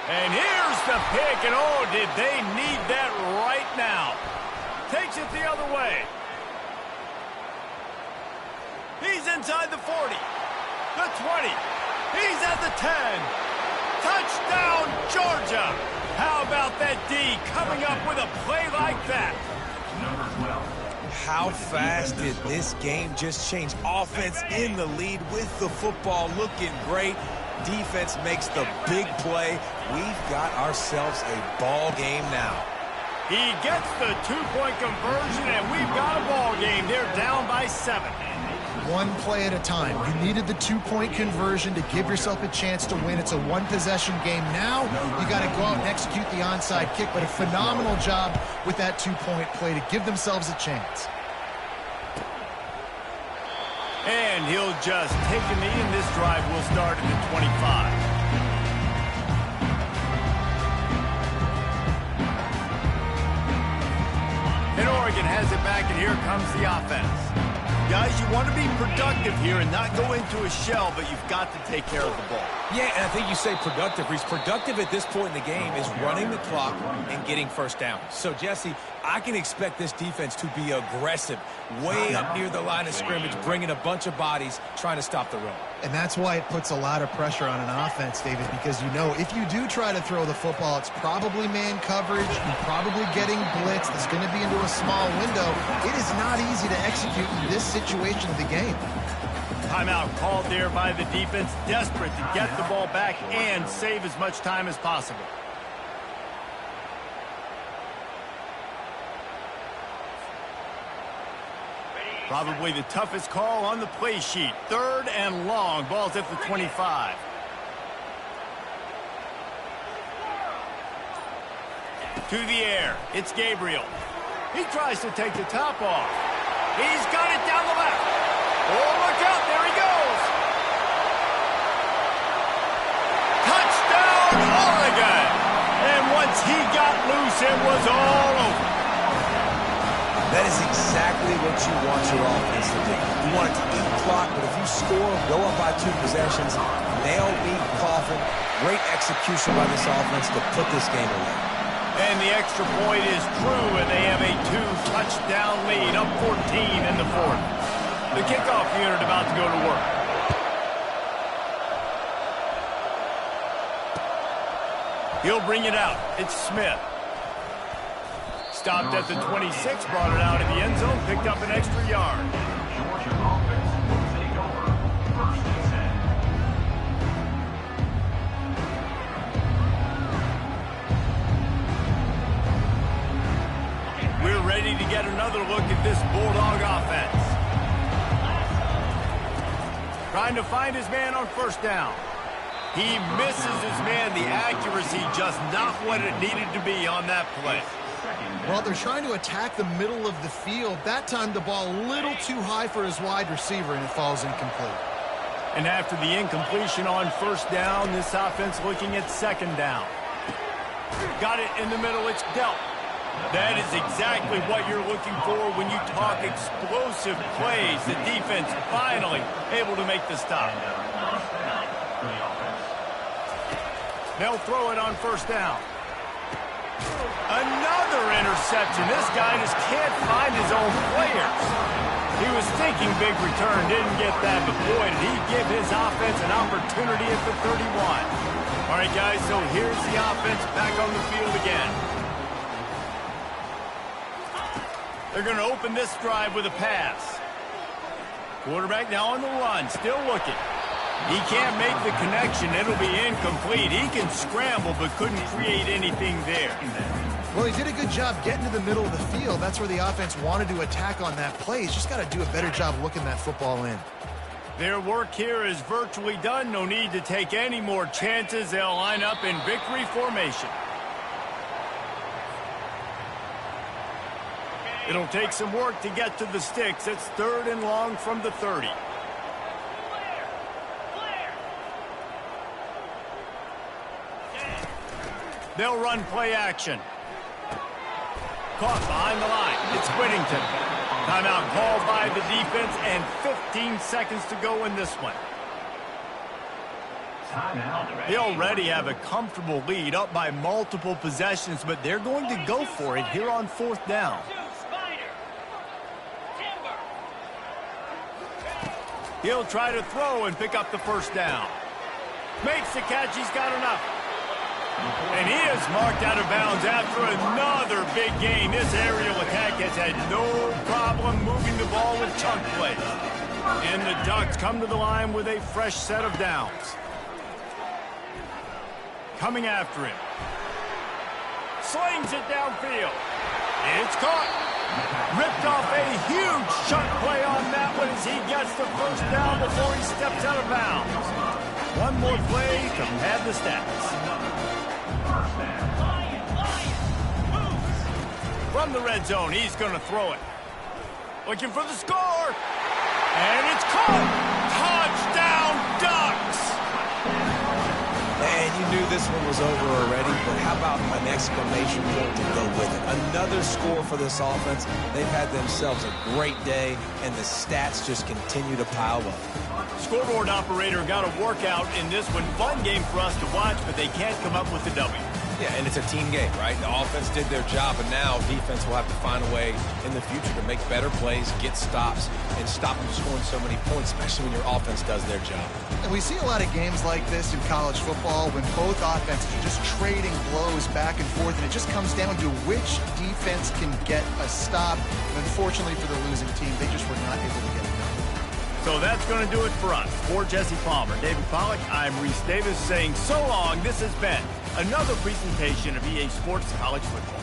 And here's the pick. And oh, did they need that right now. Takes it the other way. He's inside the 40, the 20. He's at the 10. Georgia. How about that D coming up with a play like that? Number 12. How fast did this game just change? Offense in the lead with the football, looking great. Defense makes the big play. We've got ourselves a ball game now. He gets the two-point conversion, and we've got a ball game. They're down by 7. One play at a time. You needed the two-point conversion to give yourself a chance to win. It's a one-possession game. Now you got to go out and execute the onside kick, but a phenomenal job with that two-point play to give themselves a chance. And he'll just take a knee, and this drive will start at the 25. And Oregon has it back, and here comes the offense. Guys, you want to be productive here and not go into a shell, but you've got to take care of the ball. Yeah, and I think you say productive, Reese. Productive at this point in the game is running the clock and getting first down. So, Jesse, I can expect this defense to be aggressive, way up near the line of scrimmage, bringing a bunch of bodies, trying to stop the run. And that's why it puts a lot of pressure on an offense, David, because you know if you do try to throw the football, it's probably man coverage, you're probably getting blitzed, it's going to be into a small window. It is not easy to execute in this situation of the game. Timeout called there by the defense, desperate to get the ball back and save as much time as possible. Probably the toughest call on the play sheet. 3rd and long. Ball's at the 25. To the air. It's Gabriel. He tries to take the top off. He's got it down the left. Oh, look out. There he goes. Touchdown, Oregon. And once he got loose, it was all over. That is exactly what you want your offense to do. You want it to eat clock, but if you score, go up by 2 possessions, nail, beat, coffin. Great execution by this offense to put this game away. And the extra point is true, and they have a 2-touchdown lead, up 14 in the 4th. The kickoff unit about to go to work. He'll bring it out. It's Smith. Stopped at the 26, brought it out of the end zone, picked up an extra yard. Georgia offense will take over 1st and 10. We're ready to get another look at this Bulldog offense. Trying to find his man on 1st down. He misses his man. The accuracy just not what it needed to be on that play. Well, they're trying to attack the middle of the field. That time the ball a little too high for his wide receiver, and it falls incomplete. And after the incompletion on 1st down, this offense looking at 2nd down. Got it in the middle. It's dealt. That is exactly what you're looking for when you talk explosive plays. The defense finally able to make the stop. They'll throw it on 1st down. Another interception. This guy just can't find his own players. He was thinking big return, didn't get that, but boy, did he give his offense an opportunity at the 31. All right, guys, so here's the offense back on the field again. They're going to open this drive with a pass. Quarterback now on the run, still looking. He can't make the connection. It'll be incomplete. He can scramble, but couldn't create anything there. Well, he did a good job getting to the middle of the field. That's where the offense wanted to attack on that play. He's just got to do a better job looking that football in. Their work here is virtually done. No need to take any more chances. They'll line up in victory formation. It'll take some work to get to the sticks. It's 3rd and long from the 30. They'll run play action. Caught behind the line. It's Whittington. Timeout called by the defense, and 15 seconds to go in this one. They already have a comfortable lead, up by multiple possessions, but they're going to go for it here on 4th down. He'll try to throw and pick up the 1st down. Makes the catch. He's got enough. And he is marked out of bounds after another big gain. This aerial attack has had no problem moving the ball with chunk plays. And the Ducks come to the line with a fresh set of downs. Coming after him. Slings it downfield. It's caught. Ripped off a huge chunk play on that one as he gets the first down before he steps out of bounds. One more play to pad the stats. From the red zone, he's going to throw it. Looking for the score. And it's caught. Touchdown, Ducks. And you knew this one was over already, but how about an exclamation point to go with it? Another score for this offense. They've had themselves a great day, and the stats just continue to pile up. Scoreboard operator got a workout in this one. Fun game for us to watch, but they can't come up with the W. Yeah, and it's a team game, right? The offense did their job, and now defense will have to find a way in the future to make better plays, get stops, and stop them scoring so many points, especially when your offense does their job. And we see a lot of games like this in college football when both offenses are just trading blows back and forth, and it just comes down to which defense can get a stop. And unfortunately for the losing team, they just were not able to get it done. So that's going to do it for us. For Jesse Palmer, David Pollack, I'm Reese Davis saying so long. This has been another presentation of EA Sports College Football.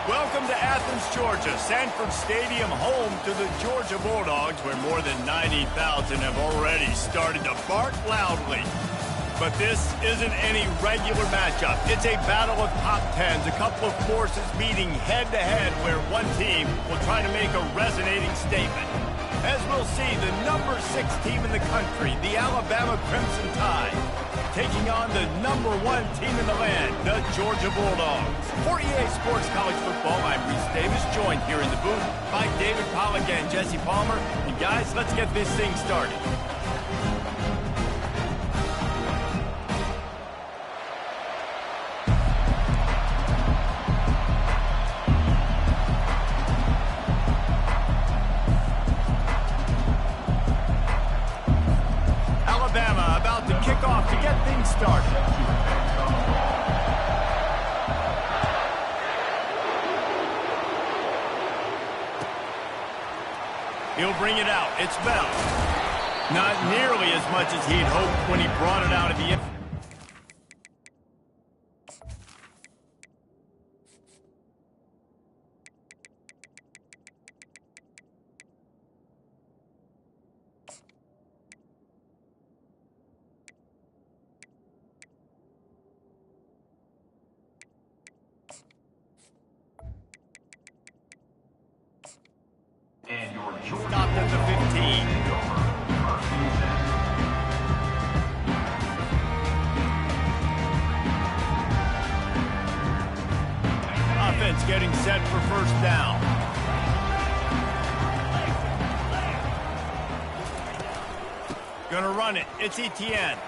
Welcome to Athens, Georgia, Sanford Stadium, home to the Georgia Bulldogs, where more than 90,000 have already started to bark loudly. But this isn't any regular matchup. It's a battle of top tens, a couple of forces meeting head-to-head where one team will try to make a resonating statement. As we'll we'll see the number 6 team in the country, the Alabama Crimson Tide, taking on the number 1 team in the land, the Georgia Bulldogs. For EA Sports College Football, I'm Reese Davis, joined here in the booth by David Pollack and Jesse Palmer. And guys, let's get this thing started. Alabama about to kick off to get things started. He'll bring it out. It's Bell. Not nearly as much as he'd hoped when he brought it out at the end. And your Georgia Stopped at the 15. Offense getting set for first down. Gonna run it. It's Etienne.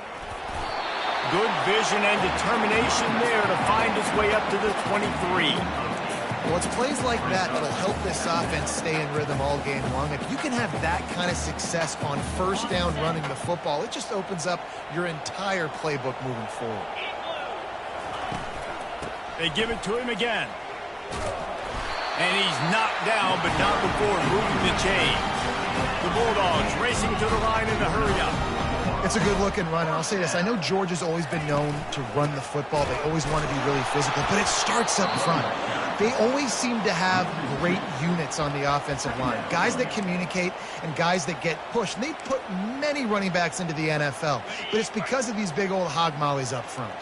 Good vision and determination there to find his way up to the 23. Well, it's plays like that that'll help this offense stay in rhythm all game long. If you can have that kind of success on first down running the football, it just opens up your entire playbook moving forward. They give it to him again. And he's knocked down, but not before moving the chains. The Bulldogs racing to the line in a hurry-up. It's a good-looking run, and I'll say this. I know Georgia's always been known to run the football. They always want to be really physical, but it starts up front. They always seem to have great units on the offensive line, guys that communicate and guys that get pushed. And they put many running backs into the NFL, but it's because of these big old hog mollies up front.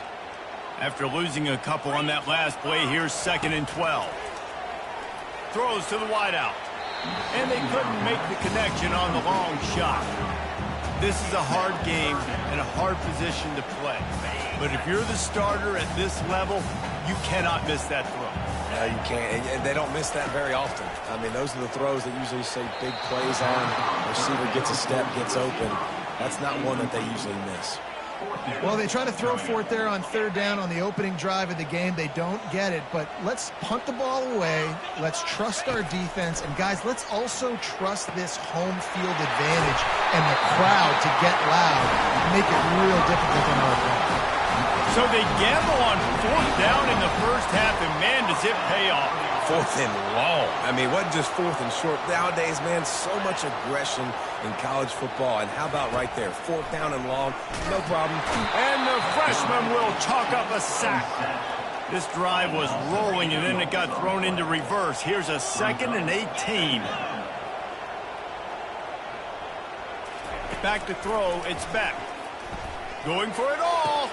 After losing a couple on that last play, here's 2nd and 12. Throws to the wideout. And they couldn't make the connection on the long shot. This is a hard game and a hard position to play. But if you're the starter at this level, you cannot miss that throw. No, you can't. And they don't miss that very often. I mean, those are the throws that usually say big plays on. Receiver gets a step, gets open. That's not one that they usually miss. Well, they try to throw for it there on 3rd down on the opening drive of the game. They don't get it, but let's punt the ball away. Let's trust our defense. And, guys, let's also trust this home field advantage and the crowd to get loud and make it real difficult on our opponent. So they gamble on 4th down in the first half, and, man, does it pay off. 4th and long. I mean, wasn't just 4th and short. Nowadays, man, so much aggression in college football. And how about right there? 4th down and long, no problem. And the freshman will chalk up a sack. This drive was rolling, and then it got thrown into reverse. Here's a 2nd and 18. Back to throw, it's Beck. Going for it all.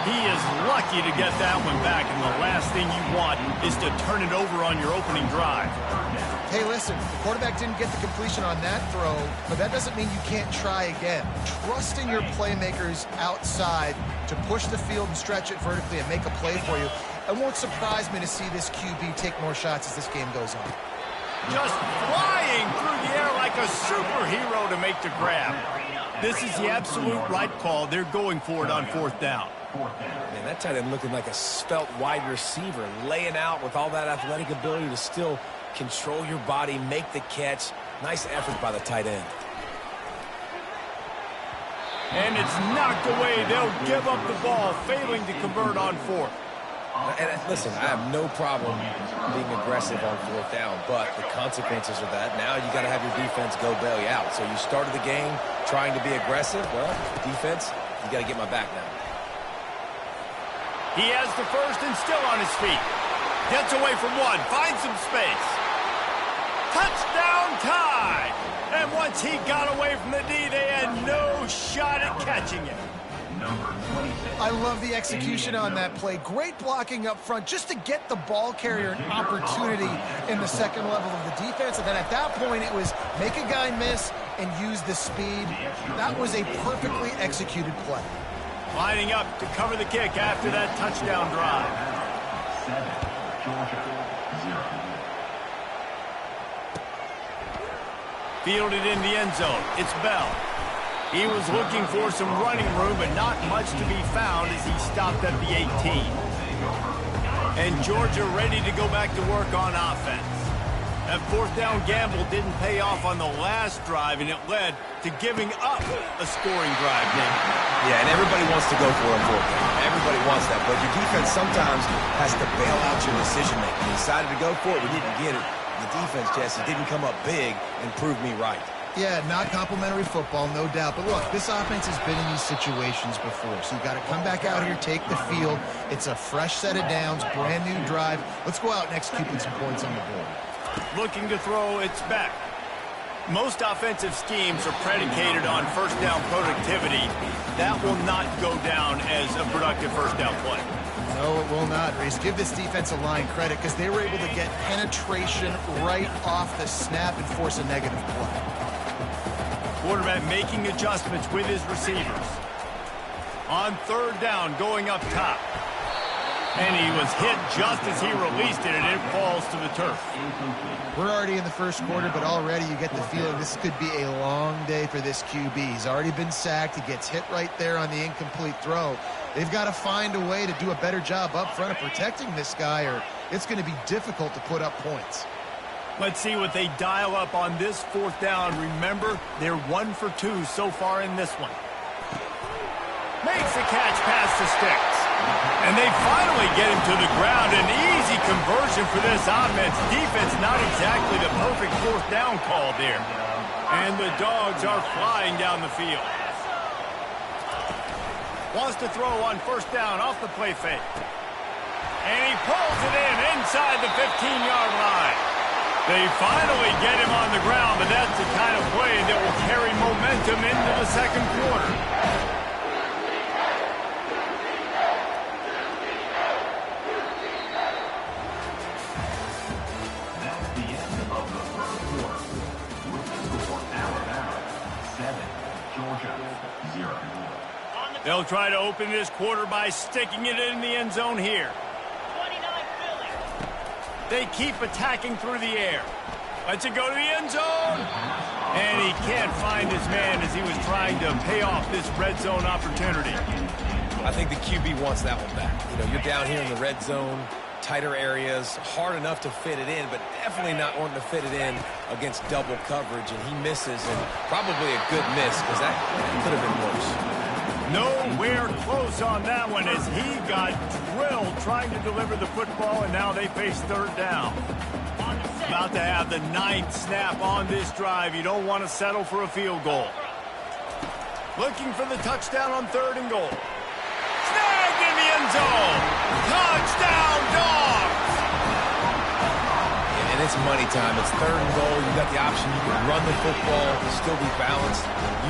He is lucky to get that one back, and the last thing you want is to turn it over on your opening drive. Hey, listen, the quarterback didn't get the completion on that throw, but that doesn't mean you can't try again. Trust in your playmakers outside to push the field and stretch it vertically and make a play for you. It won't surprise me to see this QB take more shots as this game goes on. Just flying through the air like a superhero to make the grab. This is the absolute right call. They're going for it on 4th down. Man, that tight end looking like a svelte wide receiver, laying out with all that athletic ability to still control your body, make the catch. Nice effort by the tight end. And it's knocked away. They'll give up the ball, failing to convert on 4th. And listen, I have no problem being aggressive on 4th down, but the consequences of that, now you got to have your defense go bail you out. So you started the game trying to be aggressive. Well, defense, you got to get my back now. He has the first and still on his feet. Gets away from one, finds some space. Touchdown Tide! And once he got away from the D, they had no shot at catching him. number 26. I love the execution on that play. Great blocking up front just to get the ball carrier an opportunity in the second level of the defense. And then at that point, it was make a guy miss and use the speed. That was a perfectly executed play. Lining up to cover the kick after that touchdown drive. 7, Georgia, 0. Fielded in the end zone. It's Bell. He was looking for some running room, but not much to be found as he stopped at the 18. And Georgia ready to go back to work on offense. That fourth down gamble didn't pay off on the last drive, and it led to giving up a scoring drive. Yeah, and everybody wants to go for a fourth down. Everybody wants that, but your defense sometimes has to bail out your decision-making. You decided to go for it, we didn't get it. The defense, Jesse, didn't come up big and prove me right. Yeah, not complimentary football, no doubt. But look, this offense has been in these situations before. So you've got to come back out here, take the field. It's a fresh set of downs, brand new drive. Let's go out and execute with some points on the board. Looking to throw, it's back. Most offensive schemes are predicated on first down productivity. That will not go down as a productive first down play. No, it will not, Reese. Give this defensive line credit because they were able to get penetration right off the snap and force a negative play. Quarterback making adjustments with his receivers. On third down, going up top. And he was hit just as he released it, and it falls to the turf. We're already in the first quarter, but already you get the feeling this could be a long day for this QB. He's already been sacked. He gets hit right there on the incomplete throw. They've got to find a way to do a better job up front of protecting this guy, or it's going to be difficult to put up points. Let's see what they dial up on this fourth down. Remember, they're 1 for 2 so far in this one. Makes the catch past the sticks. And they finally get him to the ground. An easy conversion for this offense. Defense, not exactly the perfect fourth down call there. And the Dogs are flying down the field. Wants to throw on first down off the play fake. And he pulls it in inside the 15-yard line. They finally get him on the ground, but that's the kind of play that will carry momentum into the second quarter. That's the end of the first quarter. With the score, Alabama 7, Georgia 0. They'll try to open this quarter by sticking it in the end zone here. They keep attacking through the air. Lets it go to the end zone. And he can't find his man as he was trying to pay off this red zone opportunity. I think the QB wants that one back. You know, you're down here in the red zone, tighter areas, hard enough to fit it in, but definitely not wanting to fit it in against double coverage. And he misses, and probably a good miss because that could have been worse. Nowhere close on that one as he got drilled trying to deliver the football, and now they face third down. About to have the 9th snap on this drive. You don't want to settle for a field goal. Looking for the touchdown on 3rd and goal. Snagged in the end zone. Touchdown, Dogs! And it's money time. It's 3rd and goal. You got the option. You can run the football, still be balanced,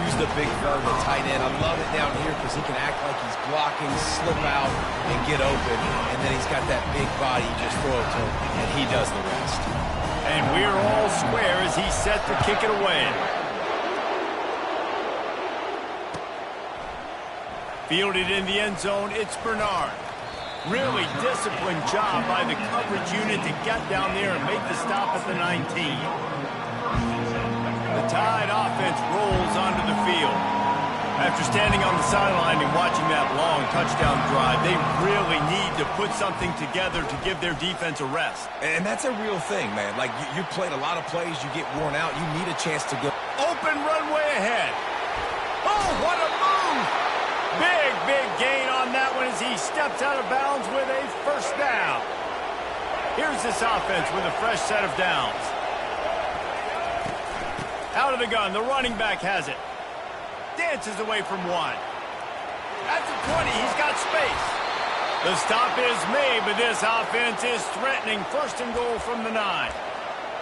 use the big guard, the tight end. I love it down here because he can act like he's blocking, slip out, and get open. And then he's got that big body. You just throw it to him, and he does the rest. And we're all square as he's set to kick it away. Fielded in the end zone, it's Bernard. Really disciplined job by the coverage unit to get down there and make the stop at the 19. The Tide offense rolls onto the field. After standing on the sideline and watching that long touchdown drive, they really need to put something together to give their defense a rest. And that's a real thing, man. Like, you played a lot of plays, you get worn out, you need a chance to go. Open runway ahead. Oh, what a move! Big gain on that one as he steps out of bounds with a first down. Here's this offense with a fresh set of downs. Out of the gun, the running back has it. Dances away from one. At the 20, he's got space. The stop is made, but this offense is threatening 1st and goal from the 9.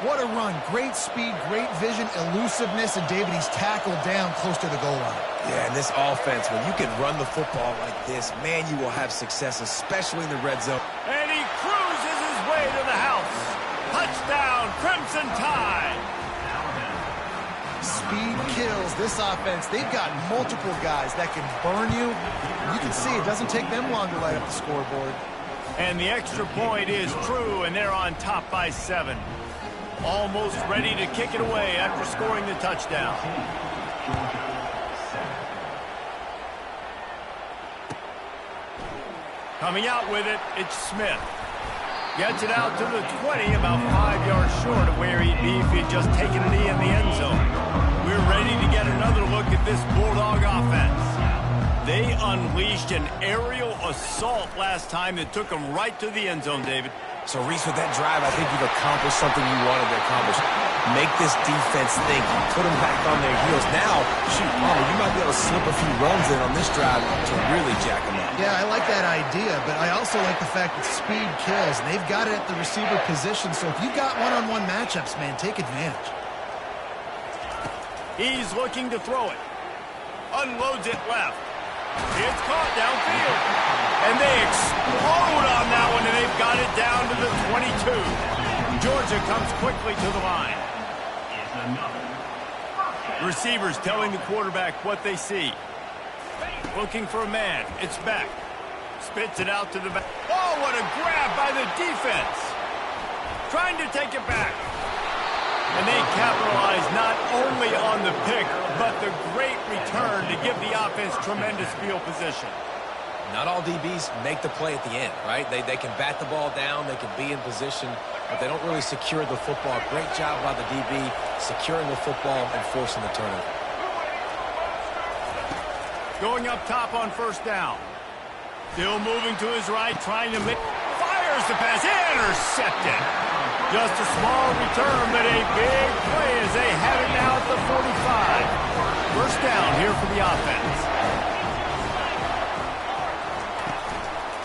What a run. Great speed, great vision, elusiveness, and David, he's tackled down close to the goal line. Yeah, and this offense, when you can run the football like this, man, you will have success, especially in the red zone. And he cruises his way to the house. Touchdown, Crimson Tide. Speed kills. This offense, they've got multiple guys that can burn you. You can see it doesn't take them long to light up the scoreboard. And the extra point is true, and they're on top by 7. Almost ready to kick it away after scoring the touchdown. Coming out with it, it's Smith. Gets it out to the 20, about 5 yards short of where he'd be if he'd just taken a knee in the end zone. We're ready to get another look at this Bulldog offense. They unleashed an aerial assault last time that took them right to the end zone, David. So, Reese, with that drive, I think you've accomplished something you wanted to accomplish. Make this defense think. Put them back on their heels. Now, shoot, you might be able to slip a few runs in on this drive to really jack them up. Yeah, I like that idea, but I also like the fact that speed kills. And they've got it at the receiver position, so if you've got one-on-one matchups, man, take advantage. He's looking to throw it. Unloads it left. It's caught downfield. And they explode on that one, and they've got it down to the 22. Georgia comes quickly to the line. Receivers telling the quarterback what they see. Looking for a man. It's back. Spits it out to the back. Oh, what a grab by the defense. Trying to take it back. And they capitalize not only on the pick, but the great return to give the offense tremendous field position. Not all DBs make the play at the end, right? They can bat the ball down, they can be in position, but they don't really secure the football. Great job by the DB securing the football and forcing the turnover. Going up top on first down. Still moving to his right, trying to make... Fires the pass, intercepted. Just a small return, but a big play as they have it now at the 45. First down here for the offense.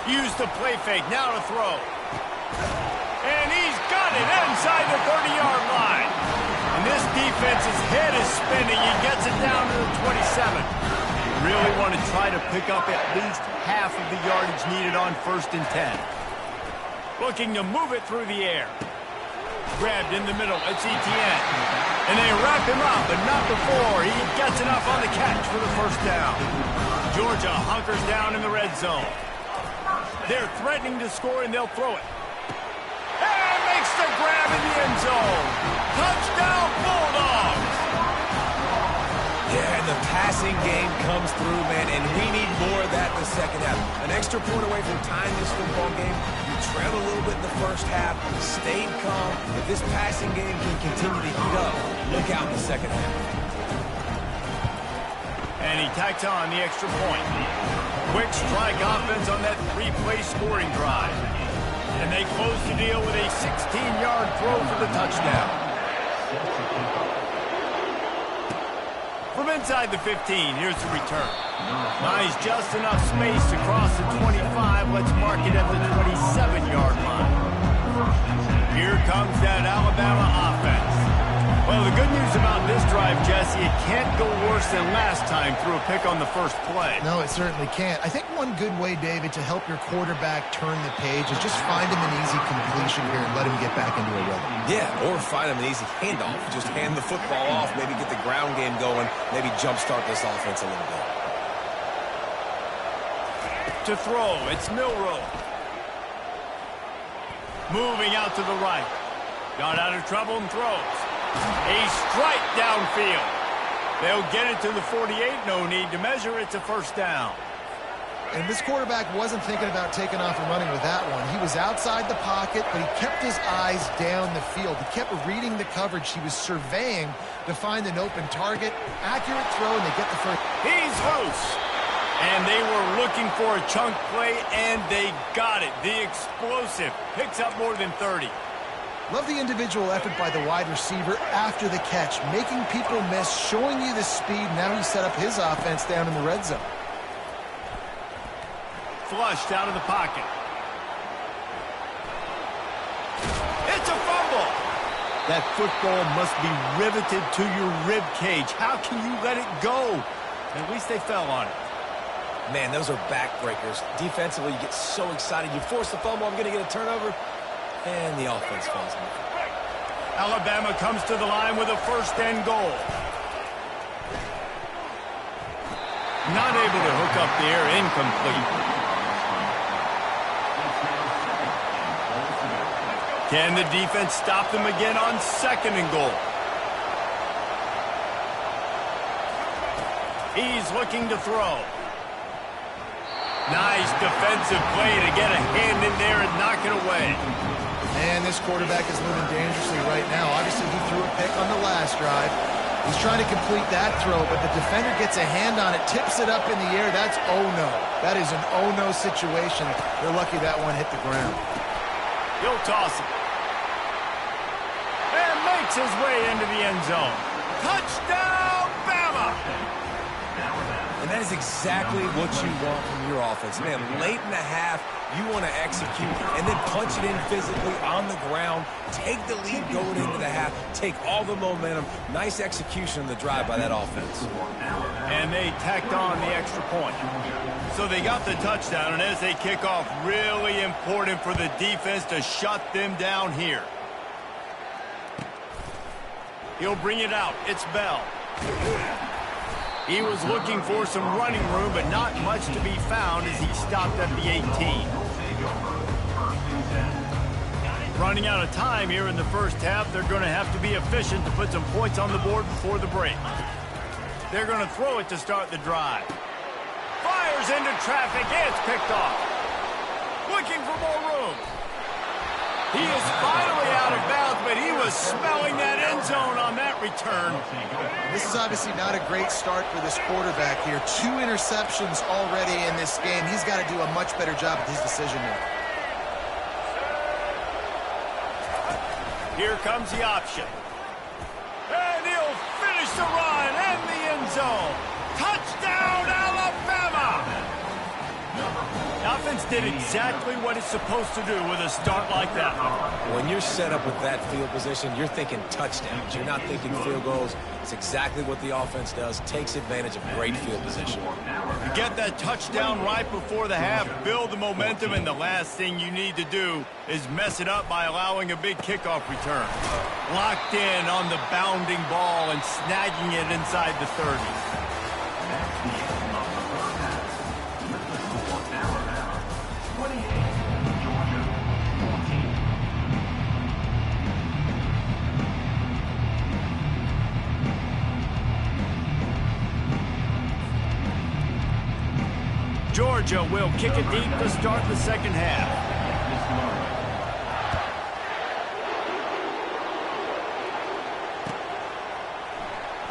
Used the play fake, now to throw. And he's got it inside the 30-yard line. And this defense's head is spinning. He gets it down to the 27. Really want to try to pick up at least half of the yardage needed on 1st and 10. Looking to move it through the air. Grabbed in the middle, it's Etienne. And they wrap him up, but not before he gets enough on the catch for the first down. Georgia hunkers down in the red zone. They're threatening to score, and they'll throw it. And makes the grab in the end zone. Touchdown, Bulldogs! Yeah, and the passing game comes through, man, and we need more of that in the second half. An extra point away from tying this football game. You trailed a little bit in the first half, stayed calm. If this passing game can continue to heat up, look out in the second half. And he tacks on the extra point. Quick strike offense on that 3-play scoring drive. And they close the deal with a 16-yard throw for the touchdown. From inside the 15, here's the return. Buys just enough space to cross the 25. Let's mark it at the 27-yard line. Here comes that Alabama offense. Well, the good news about this drive, Jesse, it can't go worse than last time through a pick on the first play. No, it certainly can't. I think one good way, David, to help your quarterback turn the page is just find him an easy completion here and let him get back into a rhythm. Yeah, or find him an easy handoff. Just hand the football off, maybe get the ground game going, maybe jumpstart this offense a little bit. To throw, it's Milroe. Moving out to the right. Got out of trouble and throws. A strike downfield. They'll get it to the 48. No need to measure. It's a first down. And this quarterback wasn't thinking about taking off and running with that one. He was outside the pocket, but he kept his eyes down the field. He kept reading the coverage. He was surveying to find an open target. Accurate throw, and they get the first. He's loose. And they were looking for a chunk play, and they got it. The explosive picks up more than 30. Love the individual effort by the wide receiver after the catch, making people miss, showing you the speed. Now he set up his offense down in the red zone. Flushed out of the pocket. It's a fumble. That football must be riveted to your rib cage. How can you let it go? At least they fell on it. Man, those are backbreakers. Defensively, you get so excited. You force the fumble, I'm going to get a turnover, and the offense falls in. Alabama comes to the line with a first and goal. Not able to hook up there, incomplete. Can the defense stop them again on second and goal? He's looking to throw. Nice defensive play to get a hand in there and knock it away. Man, this quarterback is moving dangerously right now. Obviously, he threw a pick on the last drive. He's trying to complete that throw, but the defender gets a hand on it, tips it up in the air. That's oh-no. That is an oh-no situation. They're lucky that one hit the ground. He'll toss it. And makes his way into the end zone. Touchdown, Bama! And that is exactly what you want from your offense. Man, late in the half, you want to execute and then punch it in physically on the ground. Take the lead going into the half. Take all the momentum. Nice execution on the drive by that offense. And they tacked on the extra point. So they got the touchdown, and as they kick off, really important for the defense to shut them down here. He'll bring it out. It's Bell. He was looking for some running room, but not much to be found as he stopped at the 18. Running out of time here in the first half, they're going to have to be efficient to put some points on the board before the break. They're going to throw it to start the drive. Fires into traffic, and it's picked off. Looking for more room. He is finally out of bounds, but he was smelling that end zone on that return. This is obviously not a great start for this quarterback here. 2 interceptions already in this game. He's got to do a much better job with his decision-making. Here comes the option. And he'll finish the run and the end zone. Touchdown, Alabama! The offense did exactly what it's supposed to do with a start like that. When you're set up with that field position, you're thinking touchdowns. You're not thinking field goals. It's exactly what the offense does. Takes advantage of great field position. You get that touchdown right before the half, build the momentum, and the last thing you need to do is mess it up by allowing a big kickoff return. Locked in on the bounding ball and snagging it inside the 30. Georgia will kick it deep to start the second half.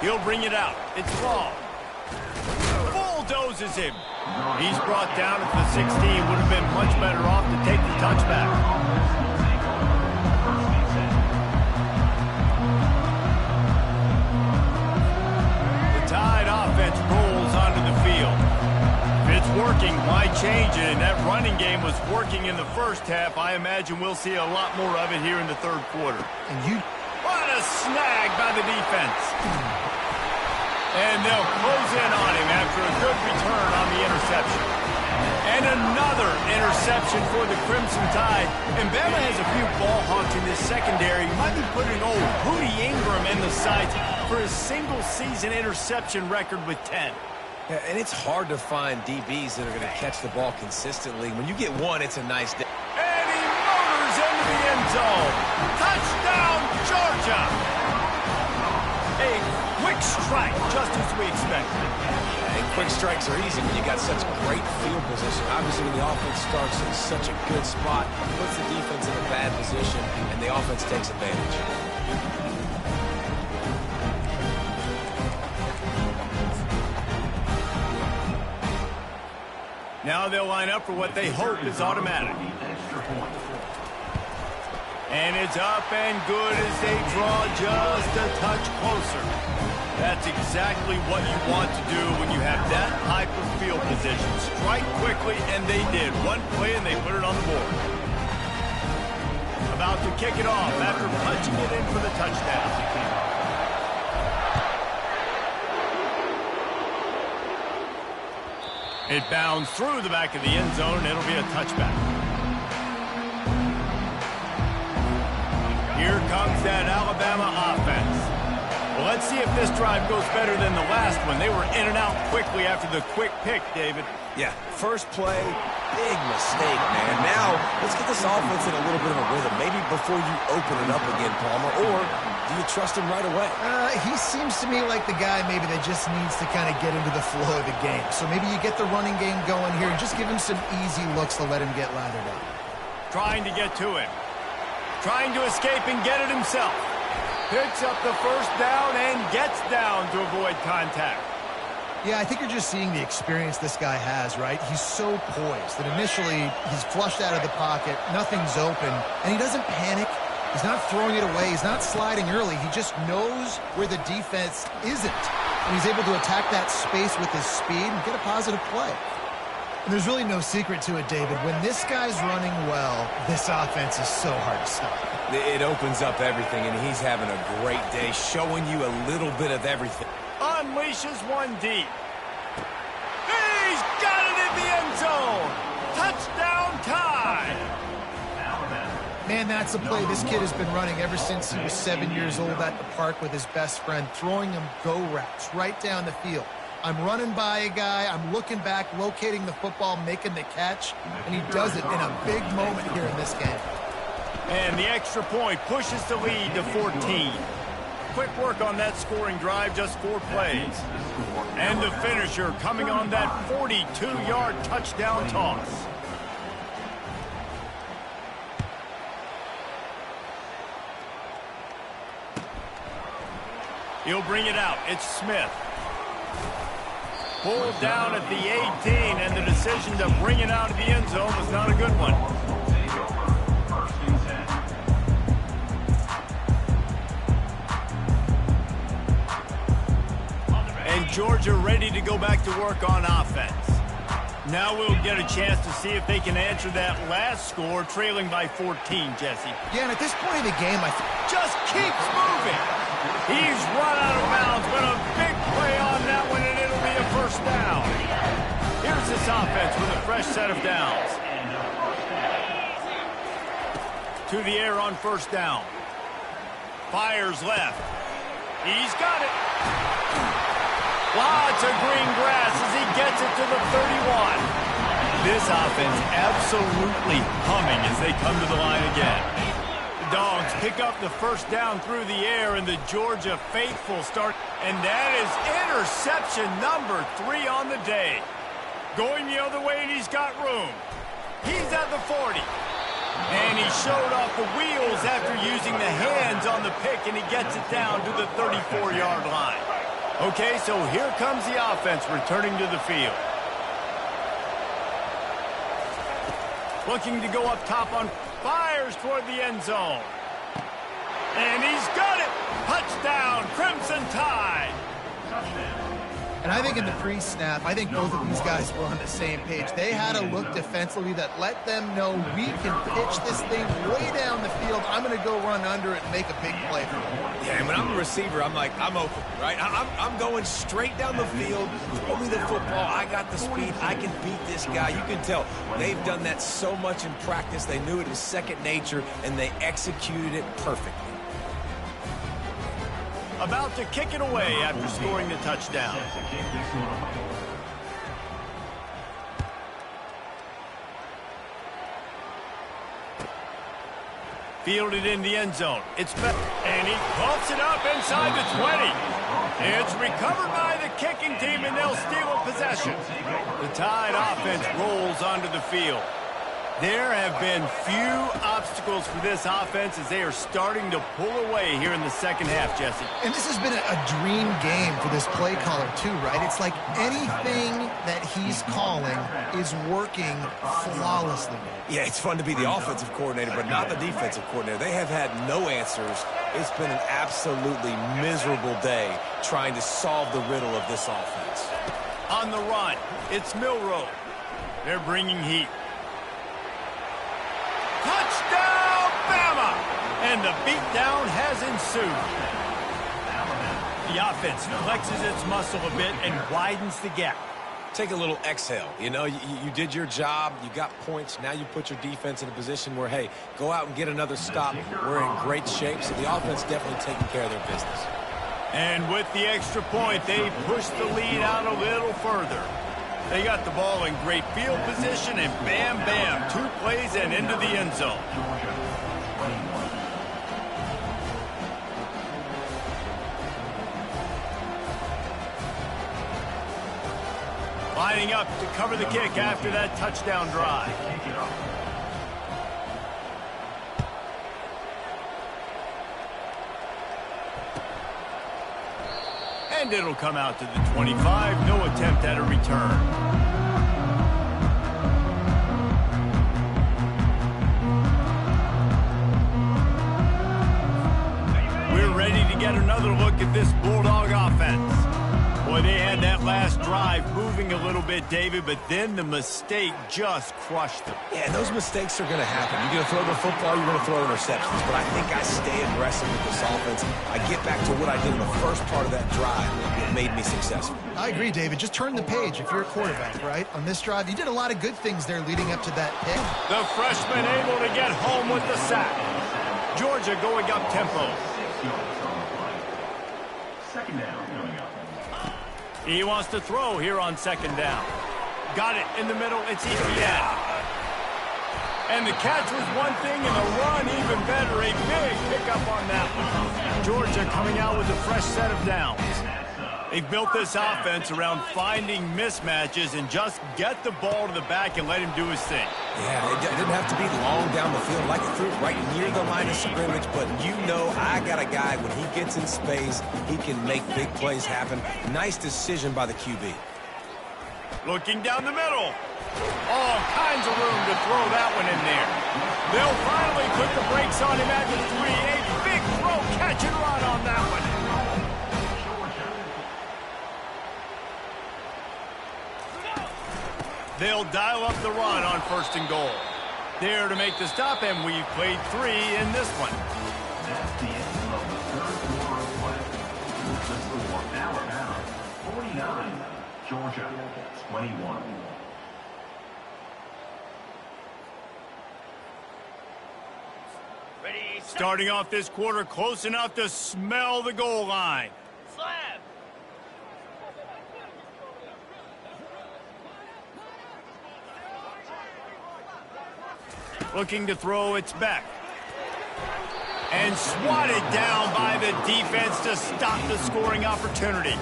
He'll bring it out. It's long. Bulldozes him. He's brought down at the 16. Would have been much better off to take the touchback. The Tide offense rolls onto the field. It's working. Why change it? And that running game was working in the first half. I imagine we'll see a lot more of it here in the third quarter. What a snag by the defense. And they'll close in on him after a good return on the interception. And another interception for the Crimson Tide. And Bama has a few ball hawks in this secondary. You might be putting old Hootie Ingram in the sights for his single-season interception record with 10. Yeah, and it's hard to find DBs that are going to catch the ball consistently. When you get one, it's a nice day. And he motors into the end zone. Touchdown, Georgia. A quick strike, just as we expected. And quick strikes are easy when you got such great field position. Obviously, when the offense starts in such a good spot, puts the defense in a bad position, and the offense takes advantage. Now they'll line up for what they hope is automatic. And it's up and good as they draw just a touch closer. That's exactly what you want to do when you have that type of field position. Strike quickly, and they did. One play, and they put it on the board. About to kick it off after punching it in for the touchdown. It bounds through the back of the end zone, and it'll be a touchback. Here comes that Alabama offense. Well, let's see if this drive goes better than the last one. They were in and out quickly after the quick pick, David. Yeah, first play, big mistake, man. Now, let's get this offense in a little bit of a rhythm. Maybe before you open it up again, Palmer, or do you trust him right away? He seems to me like the guy maybe that just needs to kind of get into the flow of the game. So maybe you get the running game going here and just give him some easy looks to let him get lathered up. Trying to get to it. Trying to escape and get it himself. Picks up the first down and gets down to avoid contact. Yeah, I think you're just seeing the experience this guy has, right? He's so poised that initially he's flushed out of the pocket, nothing's open, and he doesn't panic. He's not throwing it away. He's not sliding early. He just knows where the defense isn't. And he's able to attack that space with his speed and get a positive play. And there's really no secret to it, David. When this guy's running well, this offense is so hard to stop. It opens up everything, and he's having a great day, showing you a little bit of everything. Unleashes one deep. He's got it in the end zone. Touchdown time. Man, that's a play this kid has been running ever since he was 7 years old at the park with his best friend, throwing him go routes right down the field. I'm running by a guy, I'm looking back, locating the football, making the catch, and he does it in a big moment here in this game. And the extra point pushes the lead to 14. Quick work on that scoring drive, just 4 plays. And the finisher coming on that 42-yard touchdown toss. He'll bring it out. It's Smith. Pulled down at the 18, and the decision to bring it out of the end zone was not a good one. And Georgia ready to go back to work on offense. Now we'll get a chance to see if they can answer that last score, trailing by 14, Jesse. Yeah, and at this point in the game, just keeps moving. He's run out of bounds, but a big play on that one, and it'll be a first down. Here's this offense with a fresh set of downs. To the air on first down. Fires left. He's got it. Lots of green grass as he gets it to the 31. This offense absolutely humming as they come to the line again. The Dogs pick up the first down through the air, and the Georgia faithful start. And that is interception number 3 on the day. Going the other way, and he's got room. He's at the 40. And he showed off the wheels after using the hands on the pick, and he gets it down to the 34-yard line. Okay, so here comes the offense returning to the field. Looking to go up top on fires toward the end zone. And he's got it. Touchdown, Crimson Tide. And I think in the pre-snap, I think both of these guys were on the same page. They had a look defensively that let them know we can pitch this thing way down the field. I'm going to go run under it and make a big play for them. Yeah, and when I'm a receiver, I'm like, I'm open, right? I'm going straight down the field. Throw me the football. I got the speed. I can beat this guy. You can tell they've done that so much in practice. They knew it was second nature, and they executed it perfectly. About to kick it away after scoring the touchdown. Fielded in the end zone. It's better. And he pumps it up inside the 20. It's recovered by the kicking team, and they'll steal a possession. The Tide offense rolls onto the field. There have been few obstacles for this offense as they are starting to pull away here in the second half, Jesse. And this has been a dream game for this play caller too, right? It's like anything that he's calling is working flawlessly. Yeah, it's fun to be the offensive coordinator, but not the defensive coordinator. They have had no answers. It's been an absolutely miserable day trying to solve the riddle of this offense. On the run, it's Milroe. They're bringing heat. Touchdown, Bama! And the beatdown has ensued. The offense flexes its muscle a bit and widens the gap. Take a little exhale. You know, you did your job. You got points. Now you put your defense in a position where, hey, go out and get another stop. We're in great shape, so the offense definitely taking care of their business. And with the extra point, they push the lead out a little further. They got the ball in great field position, and bam, bam, 2 plays and into the end zone. Lining up to cover the kick after that touchdown drive. And it'll come out to the 25. No attempt at a return. We're ready to get another look at this Bulldog offense. Boy, they had that last drive moving a little bit, David, but then the mistake just crushed them. Yeah, those mistakes are going to happen. You're going to throw the football, you're going to throw interceptions. But I think I stay aggressive with this offense. I get back to what I did in the first part of that drive that made me successful. I agree, David. Just turn the page if you're a quarterback, right? On this drive, you did a lot of good things there leading up to that pick. The freshman able to get home with the sack. Georgia going up tempo. Second down coming up. He wants to throw here on second down. Got it in the middle. It's EPN. And the catch was one thing, and the run even better. A big pickup on that one. Georgia coming out with a fresh set of downs. They've built this offense around finding mismatches and just get the ball to the back and let him do his thing. Yeah, it didn't have to be long down the field like it threw right near the line of scrimmage, but you know I got a guy, when he gets in space, he can make big plays happen. Nice decision by the QB. Looking down the middle. All kinds of room to throw that one in there. They'll finally put the brakes on him at the 3. A big throw, catch and run on that one. They'll dial up the run on 1st and goal. There to make the stop, and we've played 3 in this one. That's the end of the third quarter of play. The score, Alabama 49, Georgia 21. Starting off this quarter close enough to smell the goal line. Looking to throw, it's back. And swatted down by the defense to stop the scoring opportunity.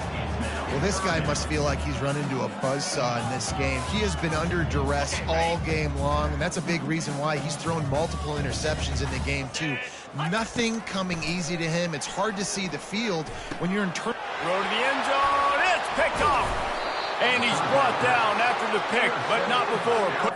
Well, this guy must feel like he's run into a buzzsaw in this game. He has been under duress all game long, and that's a big reason why he's thrown multiple interceptions in the game, too. Nothing coming easy to him. It's hard to see the field when you're in turn. Throw to the end zone. It's picked off. And he's brought down after the pick, but not before.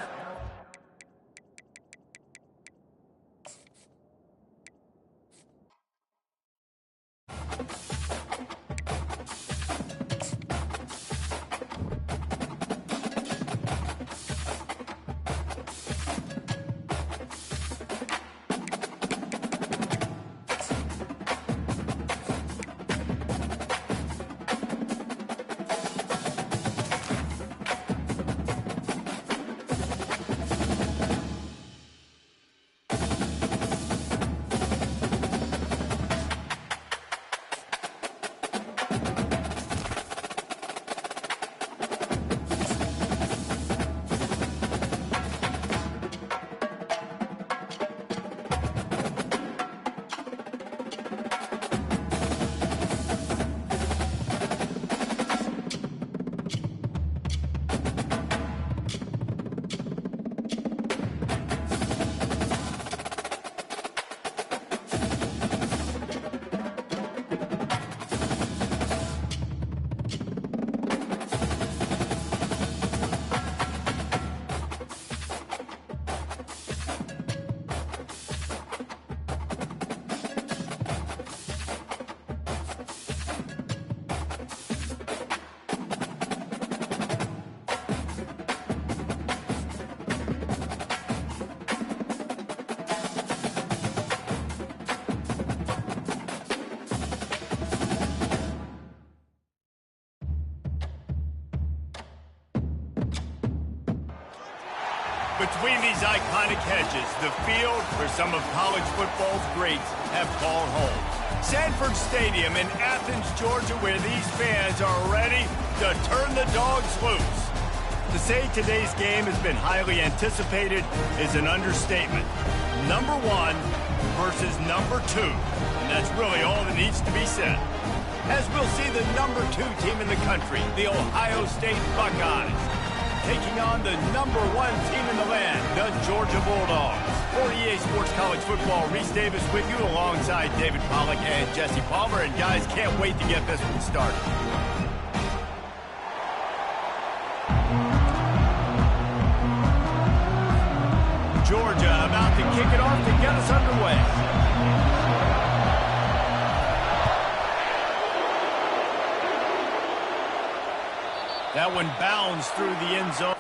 Between these iconic hedges, the field where some of college football's greats have called home. Sanford Stadium in Athens, Georgia, where these fans are ready to turn the dogs loose. To say today's game has been highly anticipated is an understatement. Number 1 versus number 2, and that's really all that needs to be said. As we'll see the number 2 team in the country, the Ohio State Buckeyes, taking on the number 1 team in the land, the Georgia Bulldogs. For EA Sports College Football, Reese Davis with you alongside David Pollack and Jesse Palmer. And guys, can't wait to get this one started. Georgia about to kick it off to get us underway. That one bounds through the end zone.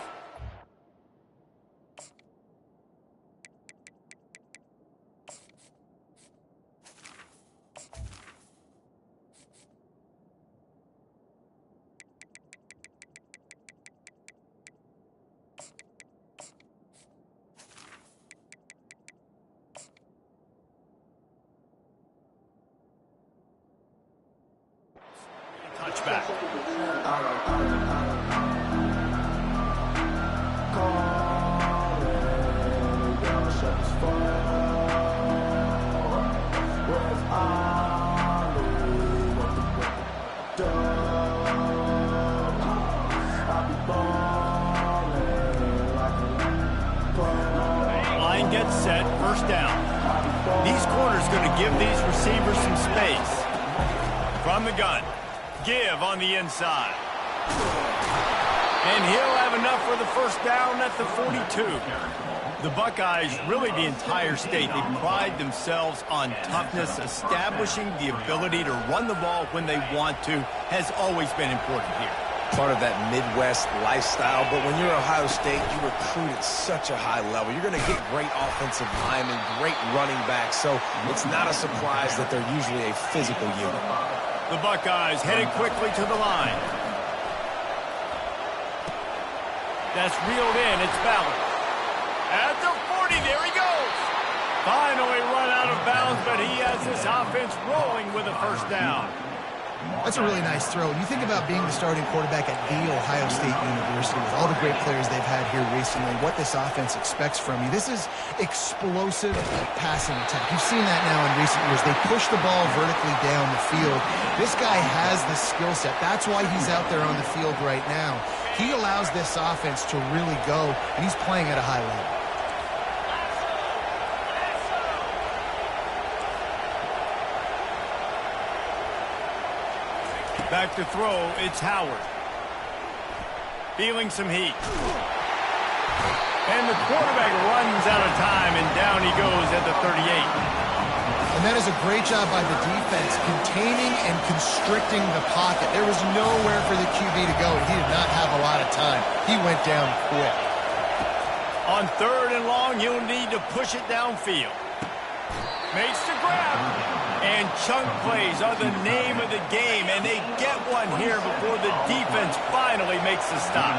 Touchback. Line gets set, first down. These corners going to give these receivers some space. From the gun. Give on the inside. And he'll have enough for the first down at the 42. The Buckeyes, really the entire state, they pride themselves on toughness. Establishing the ability to run the ball when they want to has always been important here. Part of that Midwest lifestyle, but when you're Ohio State, you recruit at such a high level. You're going to get great offensive linemen, great running backs, so it's not a surprise that they're usually a physical unit. The Buckeyes headed quickly to the line. That's reeled in. It's Ballard. At the 40, there he goes. Finally run out of bounds, but he has this offense rolling with a first down. That's a really nice throw. You think about being the starting quarterback at The Ohio State University with all the great players they've had here recently, what this offense expects from you. This is explosive passing attack. You've seen that now in recent years. They push the ball vertically down the field. This guy has the skill set. That's why he's out there on the field right now. He allows this offense to really go, and he's playing at a high level. Back to throw, it's Howard. Feeling some heat. And the quarterback runs out of time, and down he goes at the 38. And that is a great job by the defense, containing and constricting the pocket. There was nowhere for the QB to go. He did not have a lot of time. He went down quick. On 3rd and long, he'll need to push it downfield. Makes the grab. And chunk plays are the name of the game, and they get one here before the defense finally makes the stop.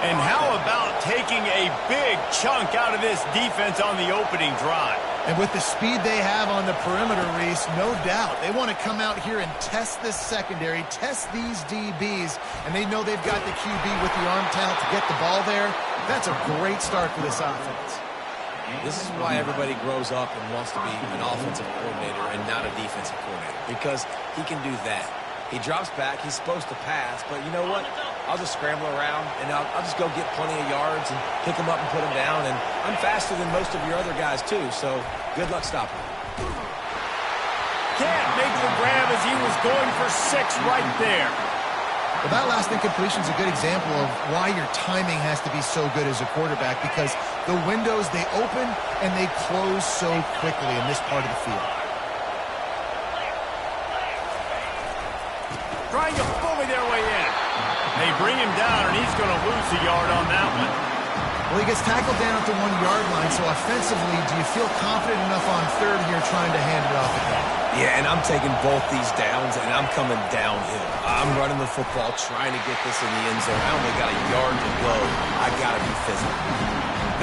And how about taking a big chunk out of this defense on the opening drive? And with the speed they have on the perimeter, Reese, no doubt, they want to come out here and test this secondary, test these DBs, and they know they've got the QB with the arm talent to get the ball there. That's a great start for this offense. This is why everybody grows up and wants to be an offensive coordinator and not a defensive coordinator, because he can do that. He drops back, he's supposed to pass, but you know what? I'll just scramble around, and I'll just go get plenty of yards and pick him up and put him down, and I'm faster than most of your other guys, too, so good luck stopping him. Can't make the grab as he was going for 6 right there. Well, that last incompletion is a good example of why your timing has to be so good as a quarterback, because the windows, they open and they close so quickly in this part of the field. Trying to bully their way in. They bring him down, and he's going to lose a yard on that one. Well, he gets tackled down at the 1-yard line, so offensively, do you feel confident enough on 3rd here trying to hand it off again? Yeah, and I'm taking both these downs, and I'm coming downhill. I'm running the football, trying to get this in the end zone. I only got a yard to go. I got to be physical.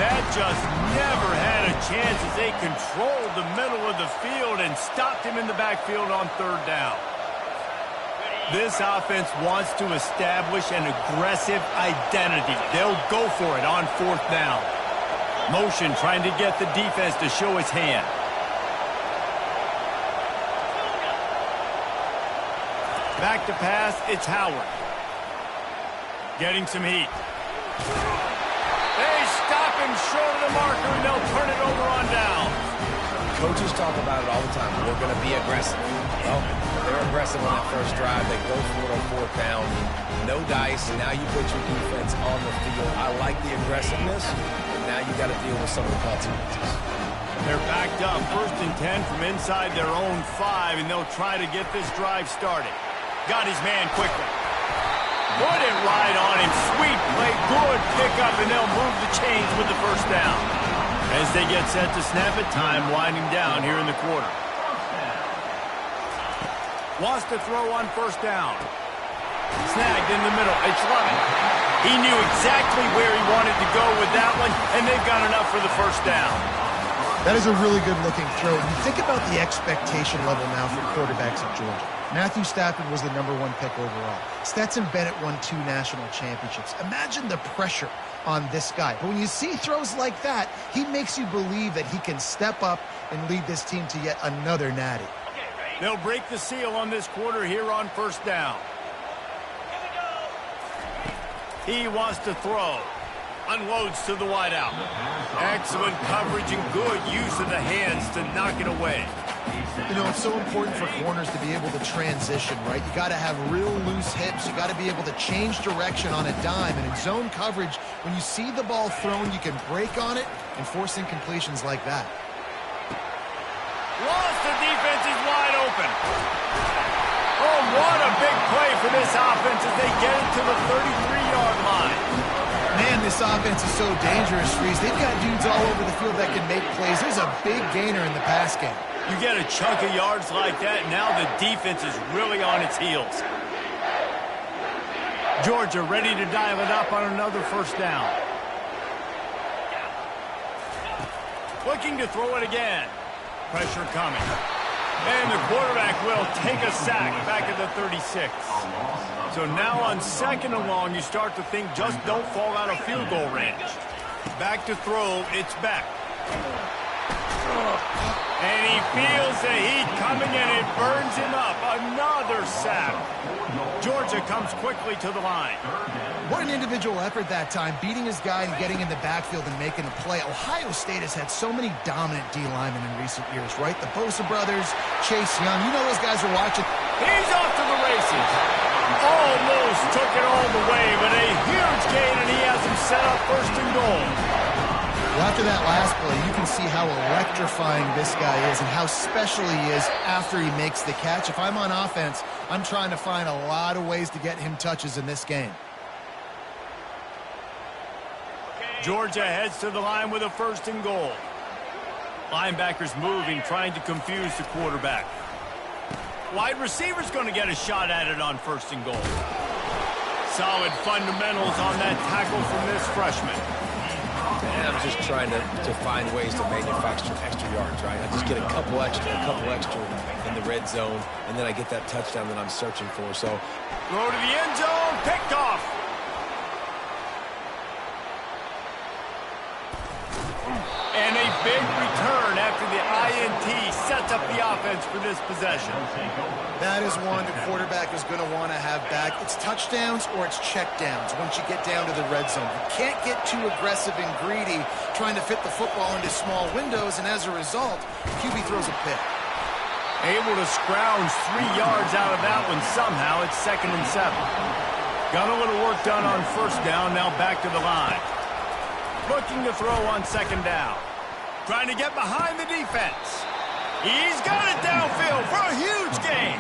That just never had a chance as they controlled the middle of the field and stopped him in the backfield on third down. This offense wants to establish an aggressive identity. They'll go for it on fourth down. Motion trying to get the defense to show his hand. Back to pass, it's Howard. Getting some heat. They stop him short of the marker, and they'll turn it over on down. Coaches talk about it all the time. We're going to be aggressive. Well, they're aggressive on that first drive. They go for it on fourth down. No dice. Now you put your defense on the field. I like the aggressiveness, but now you got to deal with some of the consequences. They're backed up. 1st and 10 from inside their own 5, and they'll try to get this drive started. Got his man quickly. Put it right on him. Sweet play. Good pickup, and they'll move the chains with the first down. As they get set to snap it, time winding down here in the quarter. Wants to throw on first down. Snagged in the middle. It's Lovett. He knew exactly where he wanted to go with that one, and they've got enough for the first down. That is a really good-looking throw. You think about the expectation level now for quarterbacks at Georgia. Matthew Stafford was the #1 pick overall. Stetson Bennett won 2 national championships. Imagine the pressure on this guy. But when you see throws like that, he makes you believe that he can step up and lead this team to yet another natty. They'll break the seal on this quarter here on first down. He wants to throw. Unloads to the wideout. Excellent coverage and good use of the hands to knock it away. You know, it's so important for corners to be able to transition, right? You got to have real loose hips. You got to be able to change direction on a dime. And in zone coverage, when you see the ball thrown, you can break on it and force incompletions like that. Lost, the defense is wide open. Oh, what a big play for this offense as they get it to the 33-yard line. Man, this offense is so dangerous, Reese. They've got dudes all over the field that can make plays. There's a big gainer in the pass game. You get a chunk of yards like that, now the defense is really on its heels. Georgia ready to dial it up on another first down. Looking to throw it again. Pressure coming. And the quarterback will take a sack back at the 36. So now on 2nd and long, you start to think just don't fall out of field goal range. Back to throw, it's back. And he feels the heat coming and it burns him up. Another sack. Georgia comes quickly to the line. What an individual effort that time, beating his guy and getting in the backfield and making a play. Ohio State has had so many dominant D linemen in recent years, right? The Bosa brothers, Chase Young, you know those guys are watching. He's off to the races. Almost took it all the way, but a huge gain, and he has him set up 1st and goal. Well, after that last play, you can see how electrifying this guy is and how special he is after he makes the catch. If I'm on offense, I'm trying to find a lot of ways to get him touches in this game. Georgia heads to the line with a 1st and goal. Linebackers moving, trying to confuse the quarterback. Wide receiver's going to get a shot at it on 1st and goal. Solid fundamentals on that tackle from this freshman. And I'm just trying to find ways to manufacture extra yards, right? I just get a couple extra in the red zone, and then I get that touchdown that I'm searching for. So, throw to the end zone, picked off. And a big return after the INT sets up the offense for this possession. That is one the quarterback is going to want to have back. It's touchdowns or it's checkdowns once you get down to the red zone. You can't get too aggressive and greedy trying to fit the football into small windows, and as a result, QB throws a pick. Able to scrounge 3 yards out of that one somehow. It's 2nd and 7. Got a little work done on 1st down, now back to the line. Looking to throw on 2nd down. Trying to get behind the defense. He's got it downfield for a huge gain.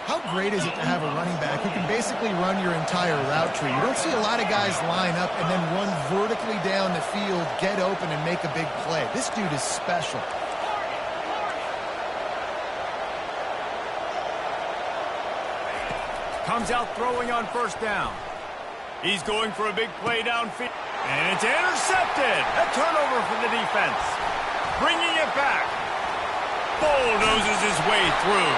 How great is it to have a running back who can basically run your entire route tree? You don't see a lot of guys line up and then run vertically down the field, get open, and make a big play. This dude is special. Comes out throwing on 1st down. He's going for a big play downfield. And it's intercepted. A turnover for the defense. Bringing it back. Bulldozes his way through.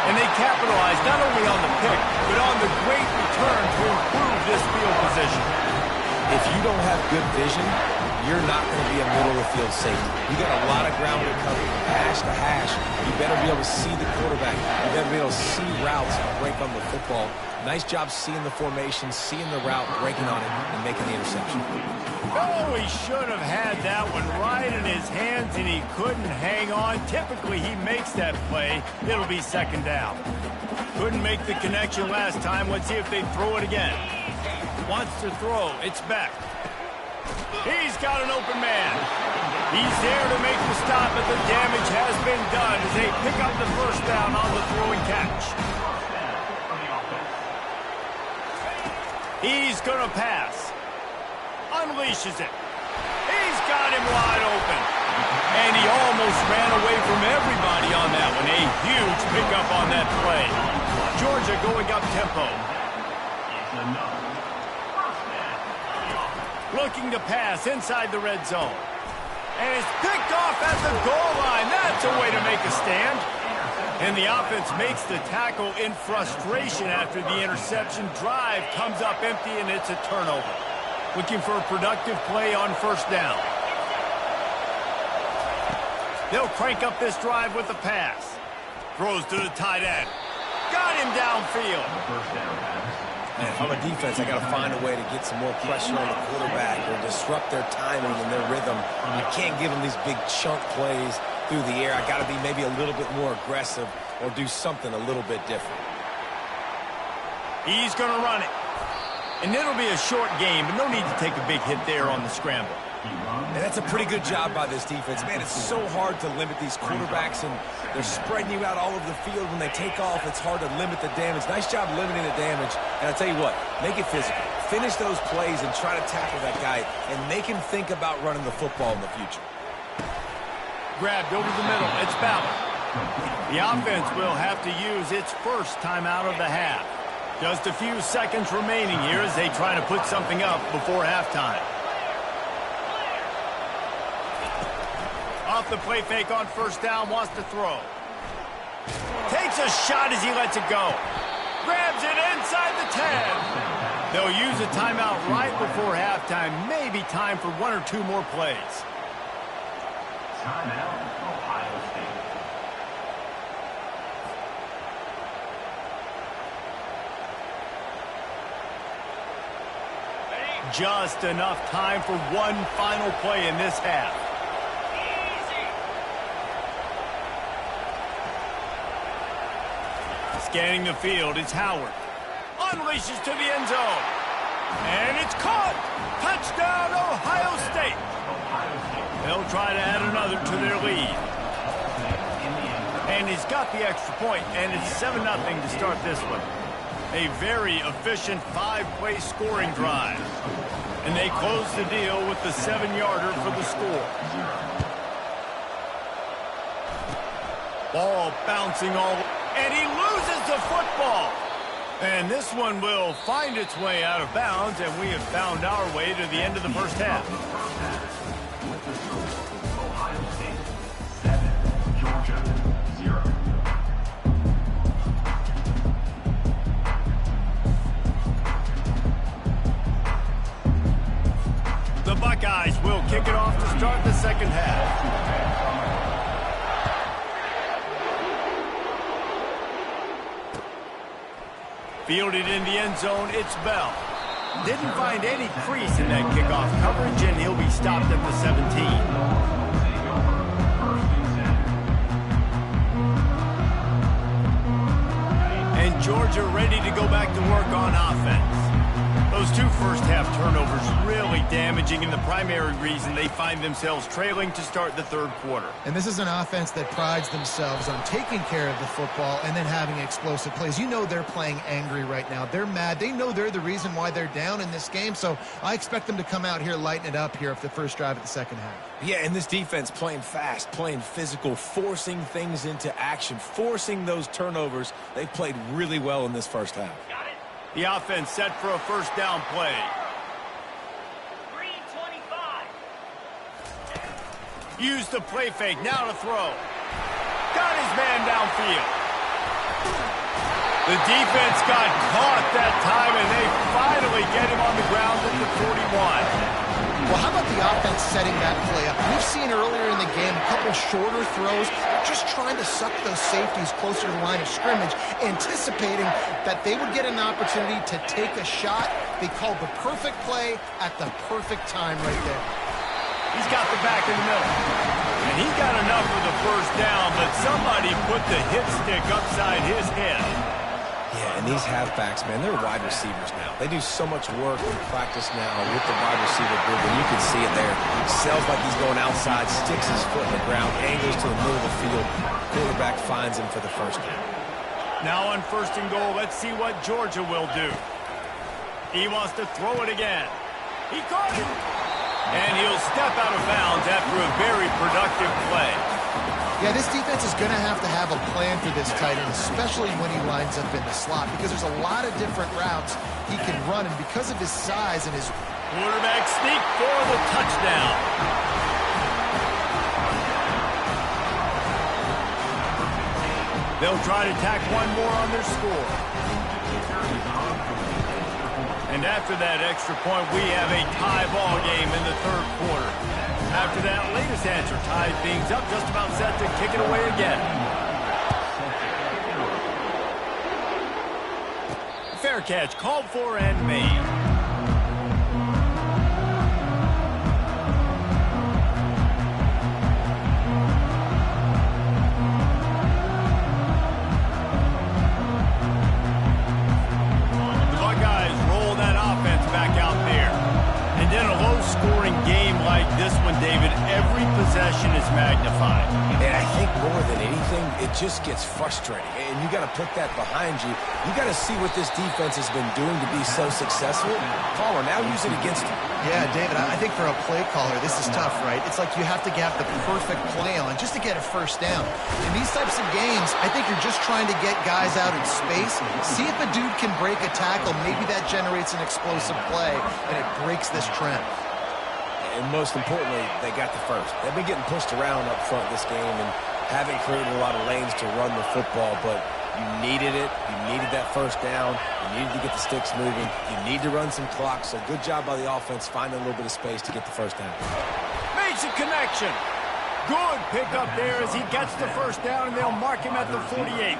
And they capitalize not only on the pick, but on the great return to improve this field position. If you don't have good vision, you're not going to be a middle-of-the-field safety. You got a lot of ground to cover from hash to hash. You better be able to see the quarterback. You better be able to see routes and break on the football. Nice job seeing the formation, seeing the route, breaking on it, and making the interception. Oh, he should have had that one right in his hands, and he couldn't hang on. Typically, he makes that play. It'll be second down. Couldn't make the connection last time. Let's see if they throw it again. Wants to throw. It's back. He's got an open man. He's there to make the stop, but the damage has been done as they pick up the first down on the throw and catch. He's going to pass. Unleashes it. He's got him wide open. And he almost ran away from everybody on that one. A huge pickup on that play. Georgia going up tempo. Looking to pass inside the red zone. And it's picked off at the goal line. That's a way to make a stand. And the offense makes the tackle in frustration after the interception. Drive comes up empty, and it's a turnover. Looking for a productive play on first down. They'll crank up this drive with a pass. Throws to the tight end. Got him downfield. And if I'm a defense, I got to find a way to get some more pressure on the quarterback or disrupt their timing and their rhythm. I can't give them these big chunk plays through the air. I got to be maybe a little bit more aggressive or do something a little bit different. He's going to run it. And it'll be a short game, but no need to take a big hit there on the scramble. And that's a pretty good job by this defense. Man, it's so hard to limit these quarterbacks, and they're spreading you out all over the field. When they take off, it's hard to limit the damage. Nice job limiting the damage. And I'll tell you what, make it physical. Finish those plays and try to tackle that guy and make him think about running the football in the future. Grabbed over the middle. It's Ballard. The offense will have to use its first timeout of the half. Just a few seconds remaining here as they try to put something up before halftime. Off the play fake on first down, wants to throw. Takes a shot as he lets it go. Grabs it inside the 10. They'll use a timeout right before halftime. Maybe time for one or two more plays. Timeout, Ohio State. Just enough time for one final play in this half. Scanning the field, it's Howard. Unleashes to the end zone. And it's caught. Touchdown, Ohio State. They'll try to add another to their lead. And he's got the extra point, and it's 7-0 to start this one. A very efficient 5-play scoring drive. And they close the deal with the 7-yarder for the score. Ball bouncing all, and he loses the football. And this one will find its way out of bounds, and we have found our way to the end of the first half. With the score, Ohio State 7, Georgia 0. The Buckeyes will kick it off to start the second half. Fielded in the end zone, it's Bell. Didn't find any crease in that kickoff coverage, and he'll be stopped at the 17. And Georgia ready to go back to work on offense. Those two first-half turnovers really damaging, and the primary reason they find themselves trailing to start the third quarter. And this is an offense that prides themselves on taking care of the football and then having explosive plays. You know they're playing angry right now. They're mad. They know they're the reason why they're down in this game, so I expect them to come out here, lighten it up here for the first drive of the second half. Yeah, and this defense playing fast, playing physical, forcing things into action, forcing those turnovers. They've played really well in this first half. The offense set for a first down play. Used the play fake, now to throw. Got his man downfield. The defense got caught that time, and they finally get him on the ground at the 41. Well, how about the offense setting that play up? We've seen earlier in the game a couple shorter throws. They're just trying to suck those safeties closer to the line of scrimmage, anticipating that they would get an opportunity to take a shot. They called the perfect play at the perfect time right there. He's got the back in the middle. And he got enough for the first down, but somebody put the hit stick upside his head. Yeah, and these halfbacks, man, they're wide receivers now. They do so much work in practice now with the wide receiver group, and you can see it there. Sells like he's going outside, sticks his foot in the ground, angles to the middle of the field. Quarterback finds him for the first down. Now on 1st and goal, let's see what Georgia will do. He wants to throw it again. He caught it. And he'll step out of bounds after a very productive play. Yeah, this defense is going to have a plan for this tight end, especially when he lines up in the slot, because there's a lot of different routes he can run, and because of his size and his... Quarterback sneak for the touchdown. They'll try to tack one more on their score. And after that extra point, we have a tie ball game in the 3rd quarter. After that latest answer tied things up, just about set to kick it away again. Fair catch called for and made. This one, David, every possession is magnified. And I think more than anything, it just gets frustrating. And you got to put that behind you. You got to see what this defense has been doing to be so successful. Caller, now use it against him. Yeah, David, I think for a play caller, this is tough, right? It's like you have to have the perfect play on just to get a first down. In these types of games, I think you're just trying to get guys out in space, see if a dude can break a tackle. Maybe that generates an explosive play, and it breaks this trend. And most importantly, they got the first. They've been getting pushed around up front this game and haven't created a lot of lanes to run the football, but you needed it. You needed that first down. You needed to get the sticks moving. You need to run some clock, so good job by the offense finding a little bit of space to get the first down. Makes a connection. Good pickup there as he gets the first down, and they'll mark him at the 48.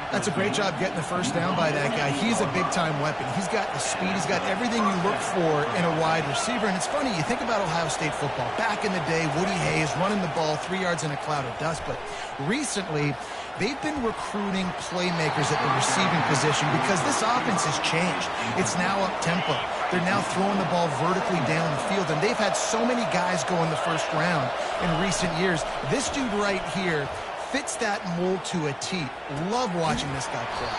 That's a great job getting the first down by that guy. He's a big-time weapon. He's got the speed. He's got everything you look for in a wide receiver. And it's funny, you think about Ohio State football. Back in the day, Woody Hayes running the ball 3 yards in a cloud of dust. But recently, they've been recruiting playmakers at the receiving position because this offense has changed. It's now up-tempo. They're now throwing the ball vertically down the field. And they've had so many guys go in the first round in recent years. This dude right here fits that mold to a T. Love watching this guy play.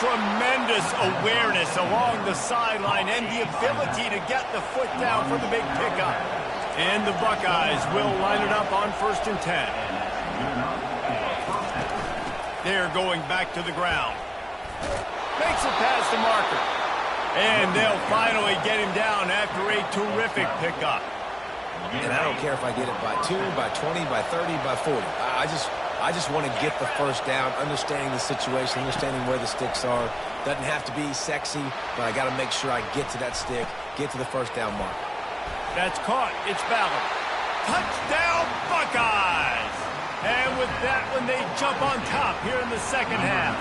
Tremendous awareness along the sideline and the ability to get the foot down for the big pickup. And the Buckeyes will line it up on 1st and 10. They're going back to the ground. Makes it past the marker. And they'll finally get him down after a terrific pickup. And I don't care if I get it by 2, by 20, by 30, by 40. I just want to get the first down, understanding the situation, understanding where the sticks are. Doesn't have to be sexy, but I got to make sure I get to that stick, get to the first down mark. That's caught. It's Ballard. Touchdown, Buckeyes! And with that one, they jump on top here in the second half.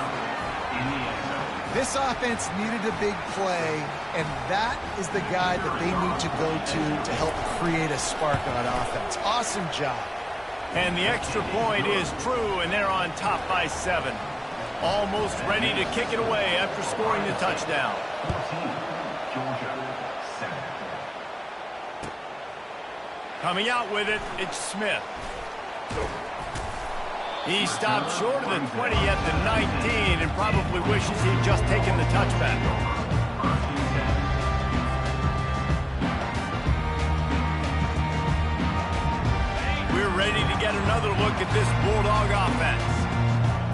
This offense needed a big play, and that is the guy that they need to go to help create a spark on offense. Awesome job. And the extra point is true, and they're on top by 7. Almost ready to kick it away after scoring the touchdown. 14, Georgia, 7. Coming out with it, it's Smith. He stopped short of the 20 at the 19 and probably wishes he'd just taken the touchback. We're ready to get another look at this Bulldog offense.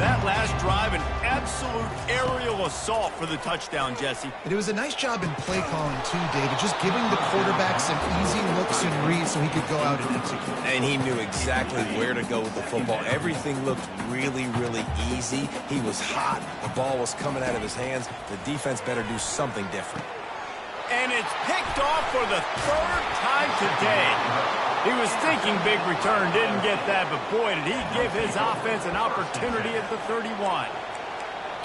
That last drive, an absolute absolute aerial assault for the touchdown, Jesse. It was a nice job in play calling too, David, just giving the quarterback some easy looks and reads so he could go out and execute. And he knew exactly where to go with the football. Everything looked really, really easy. He was hot. The ball was coming out of his hands. The defense better do something different. And it's picked off for the third time today. He was thinking big return, didn't get that, but boy, did he give his offense an opportunity at the 31.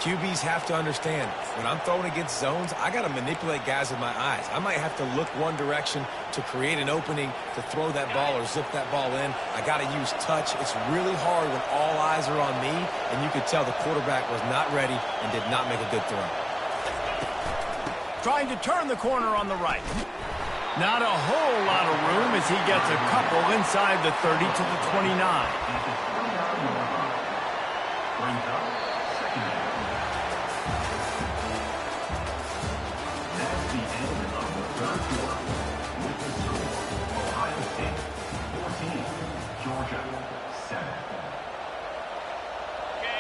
QBs have to understand, when I'm throwing against zones, I got to manipulate guys with my eyes. I might have to look one direction to create an opening to throw that ball or zip that ball in. I got to use touch. It's really hard when all eyes are on me, and you could tell the quarterback was not ready and did not make a good throw. Trying to turn the corner on the right. Not a whole lot of room as he gets a couple inside the 30 to the 29.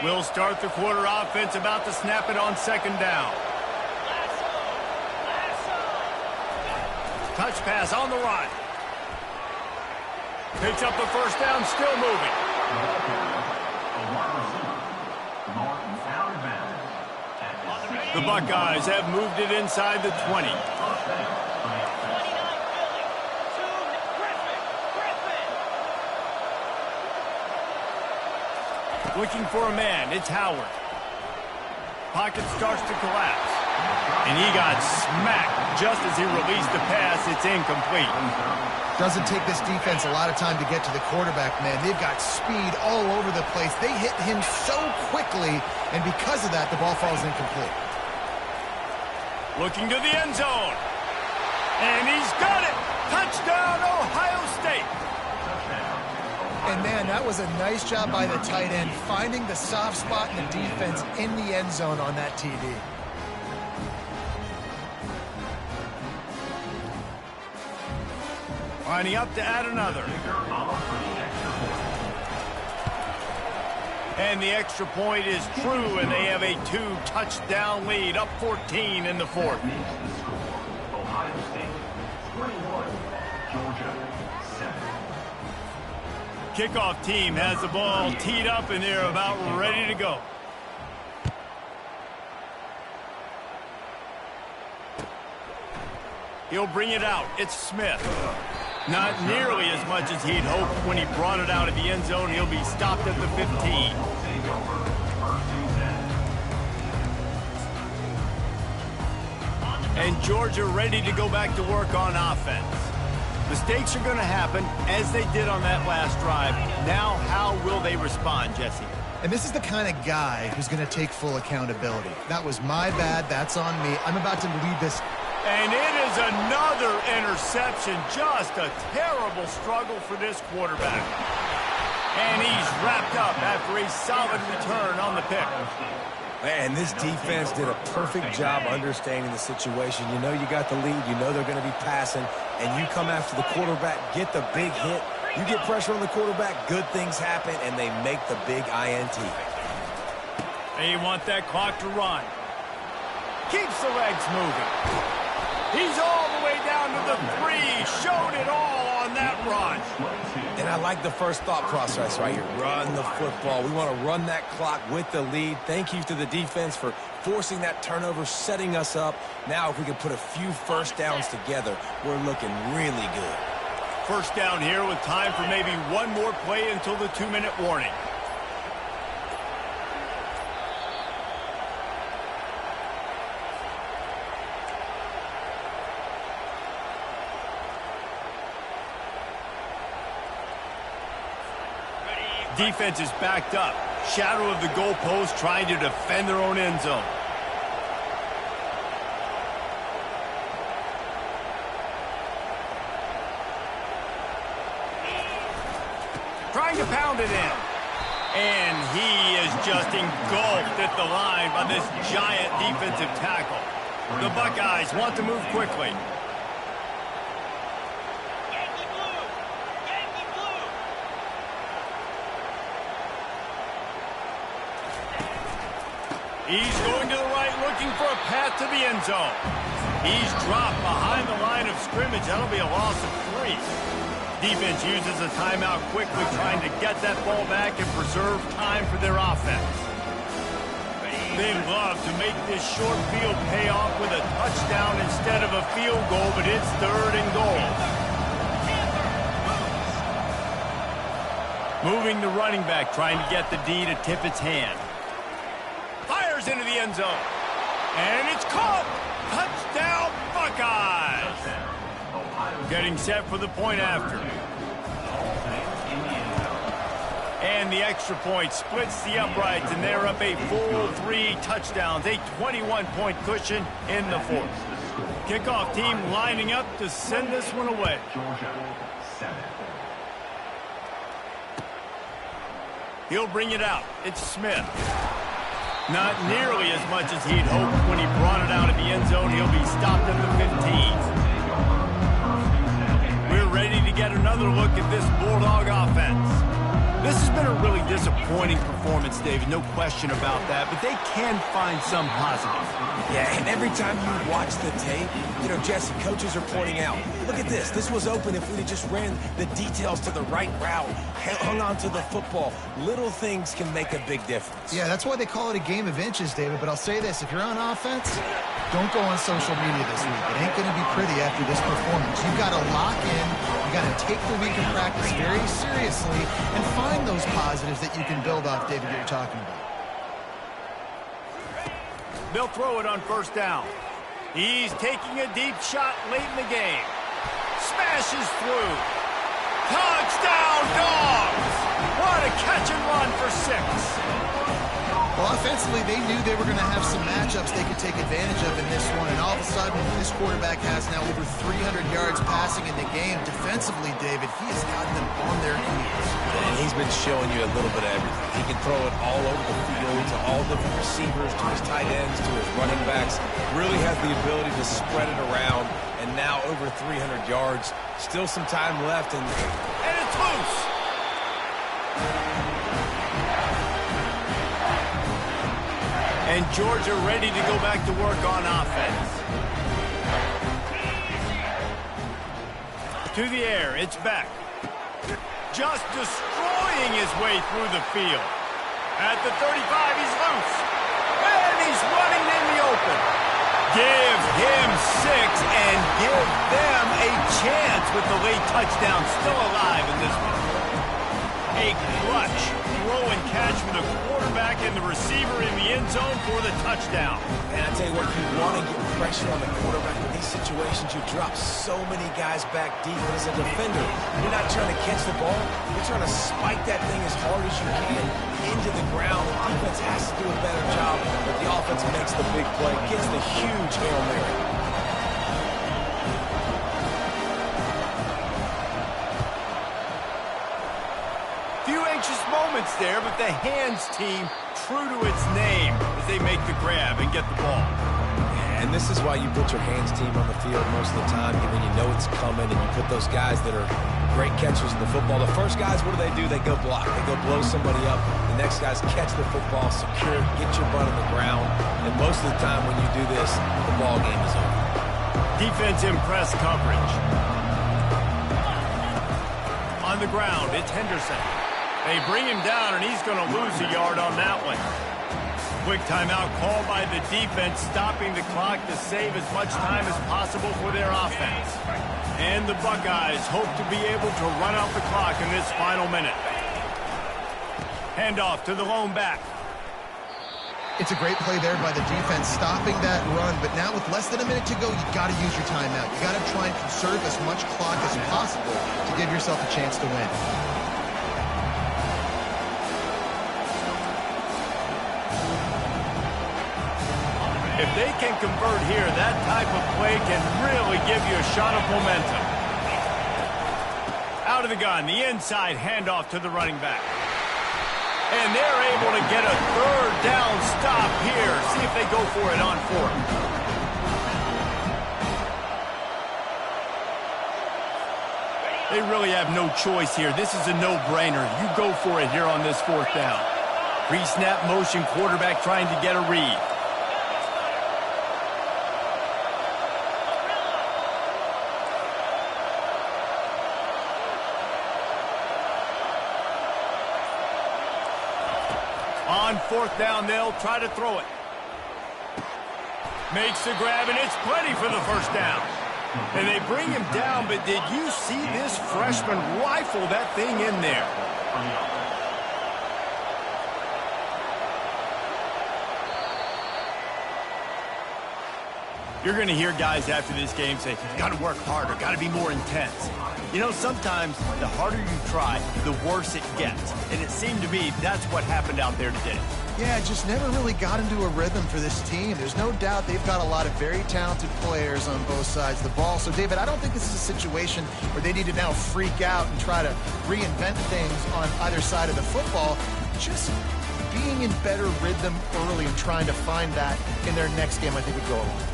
We'll start the quarter offense about to snap it on second down. Touch pass on the run. Picks up the first down, still moving. The Buckeyes have moved it inside the 20. Looking for a man, it's Howard. Pocket starts to collapse. And he got smacked just as he released the pass. It's incomplete. Doesn't take this defense a lot of time to get to the quarterback, man. They've got speed all over the place. They hit him so quickly, and because of that, the ball falls incomplete. Looking to the end zone. And he's got it. Touchdown, Ohio State. And, man, that was a nice job by the tight end, finding the soft spot in the defense in the end zone on that TD. Lining up to add another. And the extra point is true, and they have a 2-touchdown lead, up 14 in the fourth. Ohio State, 21, Georgia, 7. Kickoff team has the ball teed up, and they're about ready to go. He'll bring it out. It's Smith. Not nearly as much as he'd hoped when he brought it out of the end zone. He'll be stopped at the 15. And Georgia ready to go back to work on offense. Mistakes are going to happen, as they did on that last drive. Now, how will they respond, Jesse? And this is the kind of guy who's going to take full accountability. That was my bad. That's on me. I'm about to lead this. And it is another interception. Just a terrible struggle for this quarterback. And he's wrapped up after a solid return on the pick. Man, this defense did a perfect job understanding the situation. You know you got the lead. You know they're going to be passing. And you come after the quarterback, get the big hit. You get pressure on the quarterback, good things happen, and they make the big INT. They want that clock to run. Keeps the legs moving. He's all the way down to the 3. Showed it all on that run. And I like the first thought process right here. Run the football. We want to run that clock with the lead. Thank you to the defense for forcing that turnover, setting us up. Now if we can put a few first downs together, we're looking really good. First down here with time for maybe one more play until the 2-minute warning. Defense is backed up. Shadow of the goalpost, trying to defend their own end zone. Trying to pound it in. And he is just engulfed at the line by this giant defensive tackle. The Buckeyes want to move quickly. He's going to the right, looking for a path to the end zone. He's dropped behind the line of scrimmage. That'll be a loss of 3. Defense uses a timeout quickly, trying to get that ball back and preserve time for their offense. They love to make this short field pay off with a touchdown instead of a field goal, but it's 3rd and goal. Moving the running back, trying to get the D to tip its hand. Fires into the end zone. And it's caught. Touchdown, Buckeyes. Getting set for the point after. And the extra point splits the uprights, and they're up a full 3 touchdowns, a 21-point cushion in the 4th. Kickoff team lining up to send this one away. He'll bring it out. It's Smith. Not nearly as much as he'd hoped when he brought it out of the end zone. He'll be stopped at the 15. We're ready to get another look at this Bulldog offense. This has been a really disappointing performance, David, no question about that, but they can find some positives. Yeah, and every time you watch the tape, you know, Jesse, coaches are pointing out, look at this. This was open if we just ran the details to the right route, hung on to the football. Little things can make a big difference. Yeah, that's why they call it a game of inches, David. But I'll say this, if you're on offense, don't go on social media this week. It ain't going to be pretty after this performance. You've got to lock in. You got to take the week of practice very seriously and find those positives that you can build off, David, that you're talking about. They'll throw it on 1st down. He's taking a deep shot late in the game. Smashes through. Touchdown, Dogs! What a catch and run for 6. Well, offensively, they knew they were going to have some matchups they could take advantage of in this one, and all of a sudden, this quarterback has now over 300 yards passing in the game. Defensively, David, he has got them on their heels. And he's been showing you a little bit of everything. He can throw it all over the field to all different receivers, to his tight ends, to his running backs. Really has the ability to spread it around, and now over 300 yards. Still some time left, and it's loose. And Georgia ready to go back to work on offense. To the air, it's back. Just destroying his way through the field. At the 35, he's loose. And he's running in the open. Give him 6 and give them a chance with the late touchdown still alive in this one. A clutch throw and catch for the quarterback and the receiver in the end zone for the touchdown. And I tell you what, you want to get pressure on the quarterback in these situations. You drop so many guys back deep. But as a defender, you're not trying to catch the ball. You're trying to spike that thing as hard as you can into the ground. The defense has to do a better job, but the offense makes the big play, gets the huge Hail Mary. Moments there, but the hands team true to its name as they make the grab and get the ball. And this is why you put your hands team on the field most of the time, when you know it's coming, and you put those guys that are great catchers of the football. The first guys, what do? They go block. They go blow somebody up. The next guys catch the football, secure it, get your butt on the ground. And most of the time when you do this, the ball game is over. Defense in press coverage. On the ground, it's Henderson. They bring him down, and he's going to lose a yard on that one. Quick timeout called by the defense, stopping the clock to save as much time as possible for their offense. And the Buckeyes hope to be able to run out the clock in this final minute. Handoff to the lone back. It's a great play there by the defense, stopping that run. But now with less than a minute to go, you got to use your timeout. You got to try and conserve as much clock as possible to give yourself a chance to win. If they can convert here, that type of play can really give you a shot of momentum. Out of the gun, the inside handoff to the running back. And they're able to get a 3rd down stop here. See if they go for it on 4th. They really have no choice here. This is a no-brainer. You go for it here on this 4th down. Pre-snap motion, quarterback trying to get a read. On fourth down, they'll try to throw it. Makes the grab, and it's plenty for the first down. And they bring him down, but did you see this freshman rifle that thing in there? You're going to hear guys after this game say, got to work harder, got to be more intense. You know, sometimes the harder you try, the worse it gets. And it seemed to me that's what happened out there today. Yeah, just never really got into a rhythm for this team. There's no doubt they've got a lot of very talented players on both sides of the ball. So, David, I don't think this is a situation where they need to now freak out and try to reinvent things on either side of the football. Just being in better rhythm early and trying to find that in their next game, I think would go a long way.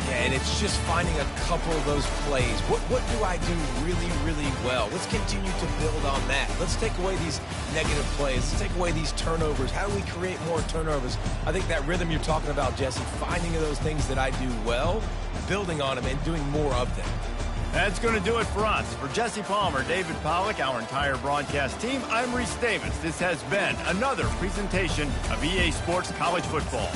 Yeah, and it's just finding a couple of those plays. What do I do really, really well? Let's continue to build on that. Let's take away these negative plays. Let's take away these turnovers. How do we create more turnovers? I think that rhythm you're talking about, Jesse, finding those things that I do well, building on them, and doing more of them. That's going to do it for us. For Jesse Palmer, David Pollack, our entire broadcast team, I'm Reese Davis. This has been another presentation of EA Sports College Football.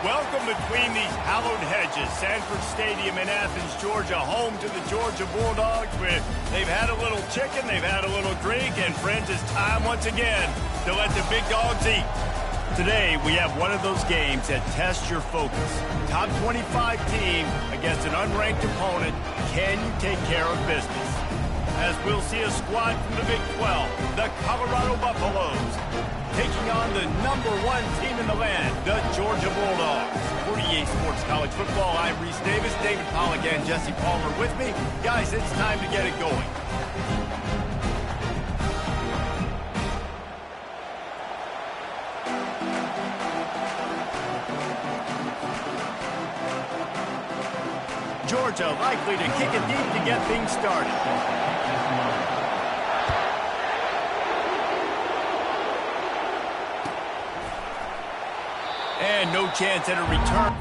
Welcome between these hallowed hedges. Sanford Stadium in Athens, Georgia, home to the Georgia Bulldogs, where they've had a little chicken, they've had a little drink, and friends, it's time once again to let the big dogs eat. Today, we have one of those games that tests your focus. Top 25 team against an unranked opponent. Can you take care of business? As we'll see a squad from the Big 12, the Colorado Buffaloes, taking on the #1 team in the land, the Georgia Bulldogs. For EA Sports College Football, I'm Reese Davis, David Pollack, and Jesse Palmer with me. Guys, it's time to get it going. Georgia likely to kick it deep to get things started. And good chance at a return.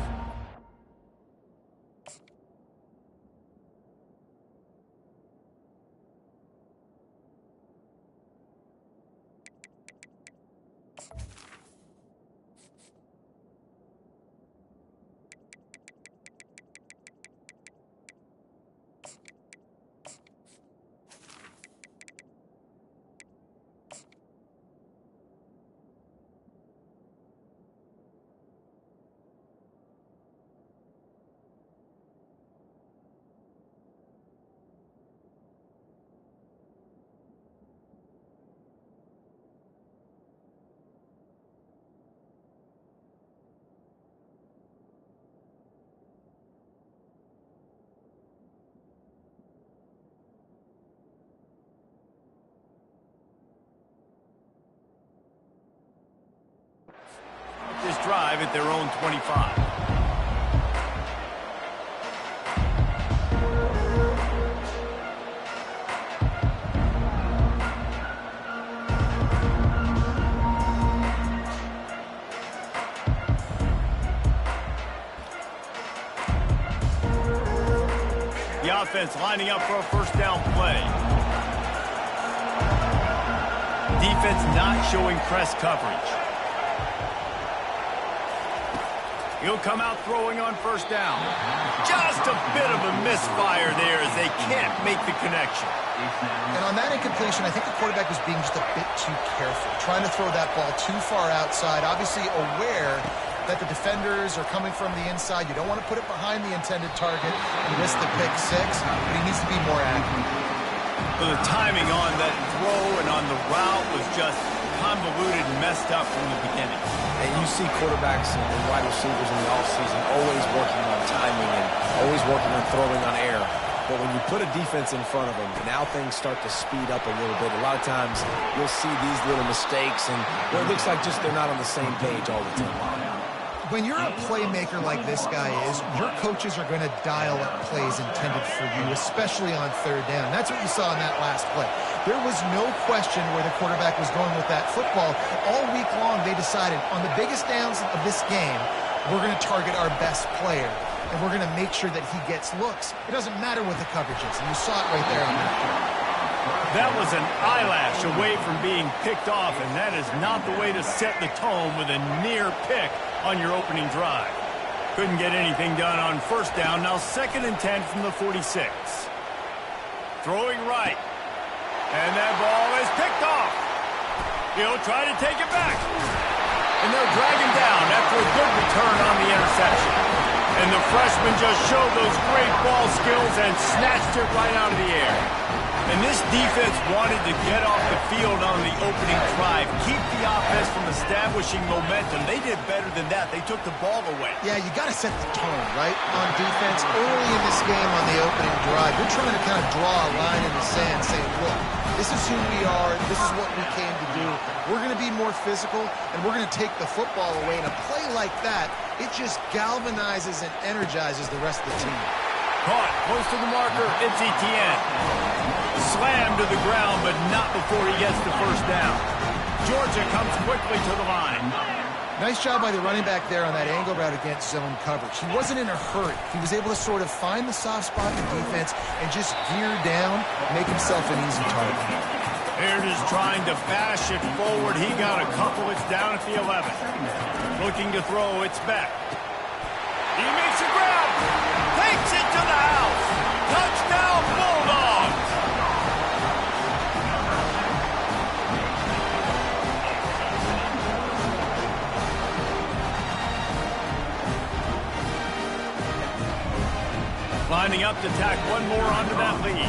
This drive at their own 25. The offense lining up for a first down play. Defense not showing press coverage. He'll come out throwing on first down. Just a bit of a misfire there as they can't make the connection. And on that incompletion, I think the quarterback was being just a bit too careful, trying to throw that ball too far outside, obviously aware that the defenders are coming from the inside. You don't want to put it behind the intended target and risk the pick six, but he needs to be more accurate. So the timing on that throw and on the route was just convoluted and messed up from the beginning. And you see quarterbacks and wide receivers in the offseason always working on timing and always working on throwing on air. But when you put a defense in front of them, now things start to speed up a little bit. A lot of times you'll see these little mistakes, and it looks like just they're not on the same page all the time. When you're a playmaker like this guy is, your coaches are going to dial up plays intended for you, especially on third down. That's what you saw in that last play. There was no question where the quarterback was going with that football. All week long, they decided on the biggest downs of this game, we're going to target our best player, and we're going to make sure that he gets looks. It doesn't matter what the coverage is, and you saw it right there on that play. That was an eyelash away from being picked off, and that is not the way to set the tone with a near pick on your opening drive. Couldn't get anything done on first down. Now 2nd and 10 from the 46. Throwing right. And that ball is picked off. He'll try to take it back. And they'll drag him down after a good return on the interception. And the freshman just showed those great ball skills and snatched it right out of the air. And this defense wanted to get off the field on the opening drive, keep the offense from establishing momentum. They did better than that. They took the ball away. Yeah, you got to set the tone, right, on defense. Early in this game on the opening drive, you're trying to kind of draw a line in the sand saying, look, this is who we are. This is what we came to do. We're going to be more physical, and we're going to take the football away. And a play like that, it just galvanizes and energizes the rest of the team. Caught close to the marker. It's Etienne. Slammed to the ground, but not before he gets the first down. Georgia comes quickly to the line. Nice job by the running back there on that angle route against zone coverage. He wasn't in a hurry. He was able to sort of find the soft spot in the defense and just gear down, make himself an easy target. Baird is trying to bash it forward. He got a couple. It's down at the 11. Looking to throw. It's back. He makes a grab. Takes it to the house. Touchdown, Bulldogs. Lining up to tack one more onto that lead.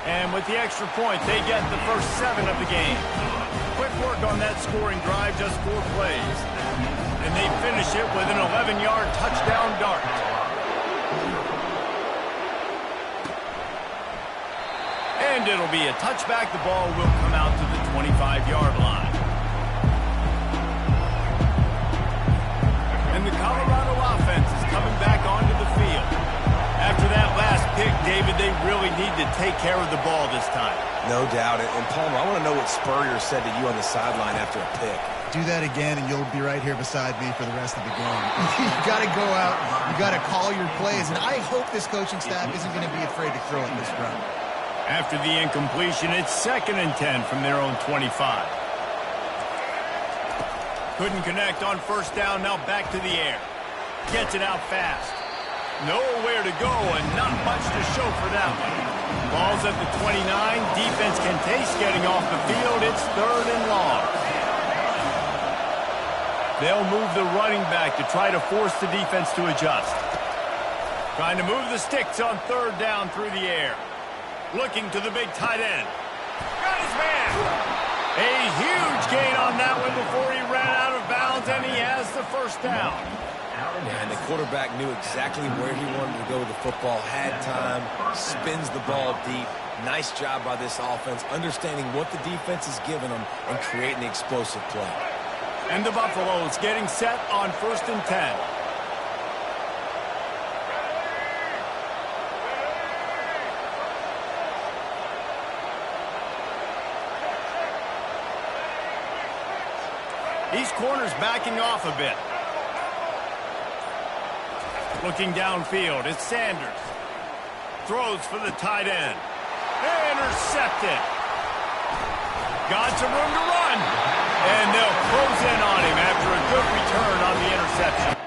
And with the extra point, they get the first 7 of the game. Quick work on that scoring drive, just 4 plays. And they finish it with an 11-yard touchdown dart. And it'll be a touchback. The ball will come out to the 25-yard line. And the Colorado offense is coming back onto the field. After that last pick, David, they really need to take care of the ball this time. No doubt. And Palmer, I want to know what Spurrier said to you on the sideline after a pick. Do that again, and you'll be right here beside me for the rest of the game. You got to go out. You got to call your plays, and I hope this coaching staff isn't going to be afraid to throw it this run. After the incompletion, it's 2nd and 10 from their own 25. Couldn't connect on 1st down, now back to the air. Gets it out fast. Nowhere to go and not much to show for that one. Ball's at the 29. Defense can taste getting off the field. It's 3rd and long. They'll move the running back to try to force the defense to adjust. Trying to move the sticks on 3rd down through the air. Looking to the big tight end. Got his man. A huge gain on that one before he ran out of bounds, and he has the 1st down. And the quarterback knew exactly where he wanted to go with the football, had time, spins the ball deep. Nice job by this offense, understanding what the defense is giving them and creating the explosive play. And the Buffaloes getting set on 1st and 10. These corners backing off a bit. Looking downfield, it's Sanders. Throws for the tight end. Intercepted. Got some room to run. And they'll close in on him after a good return on the interception.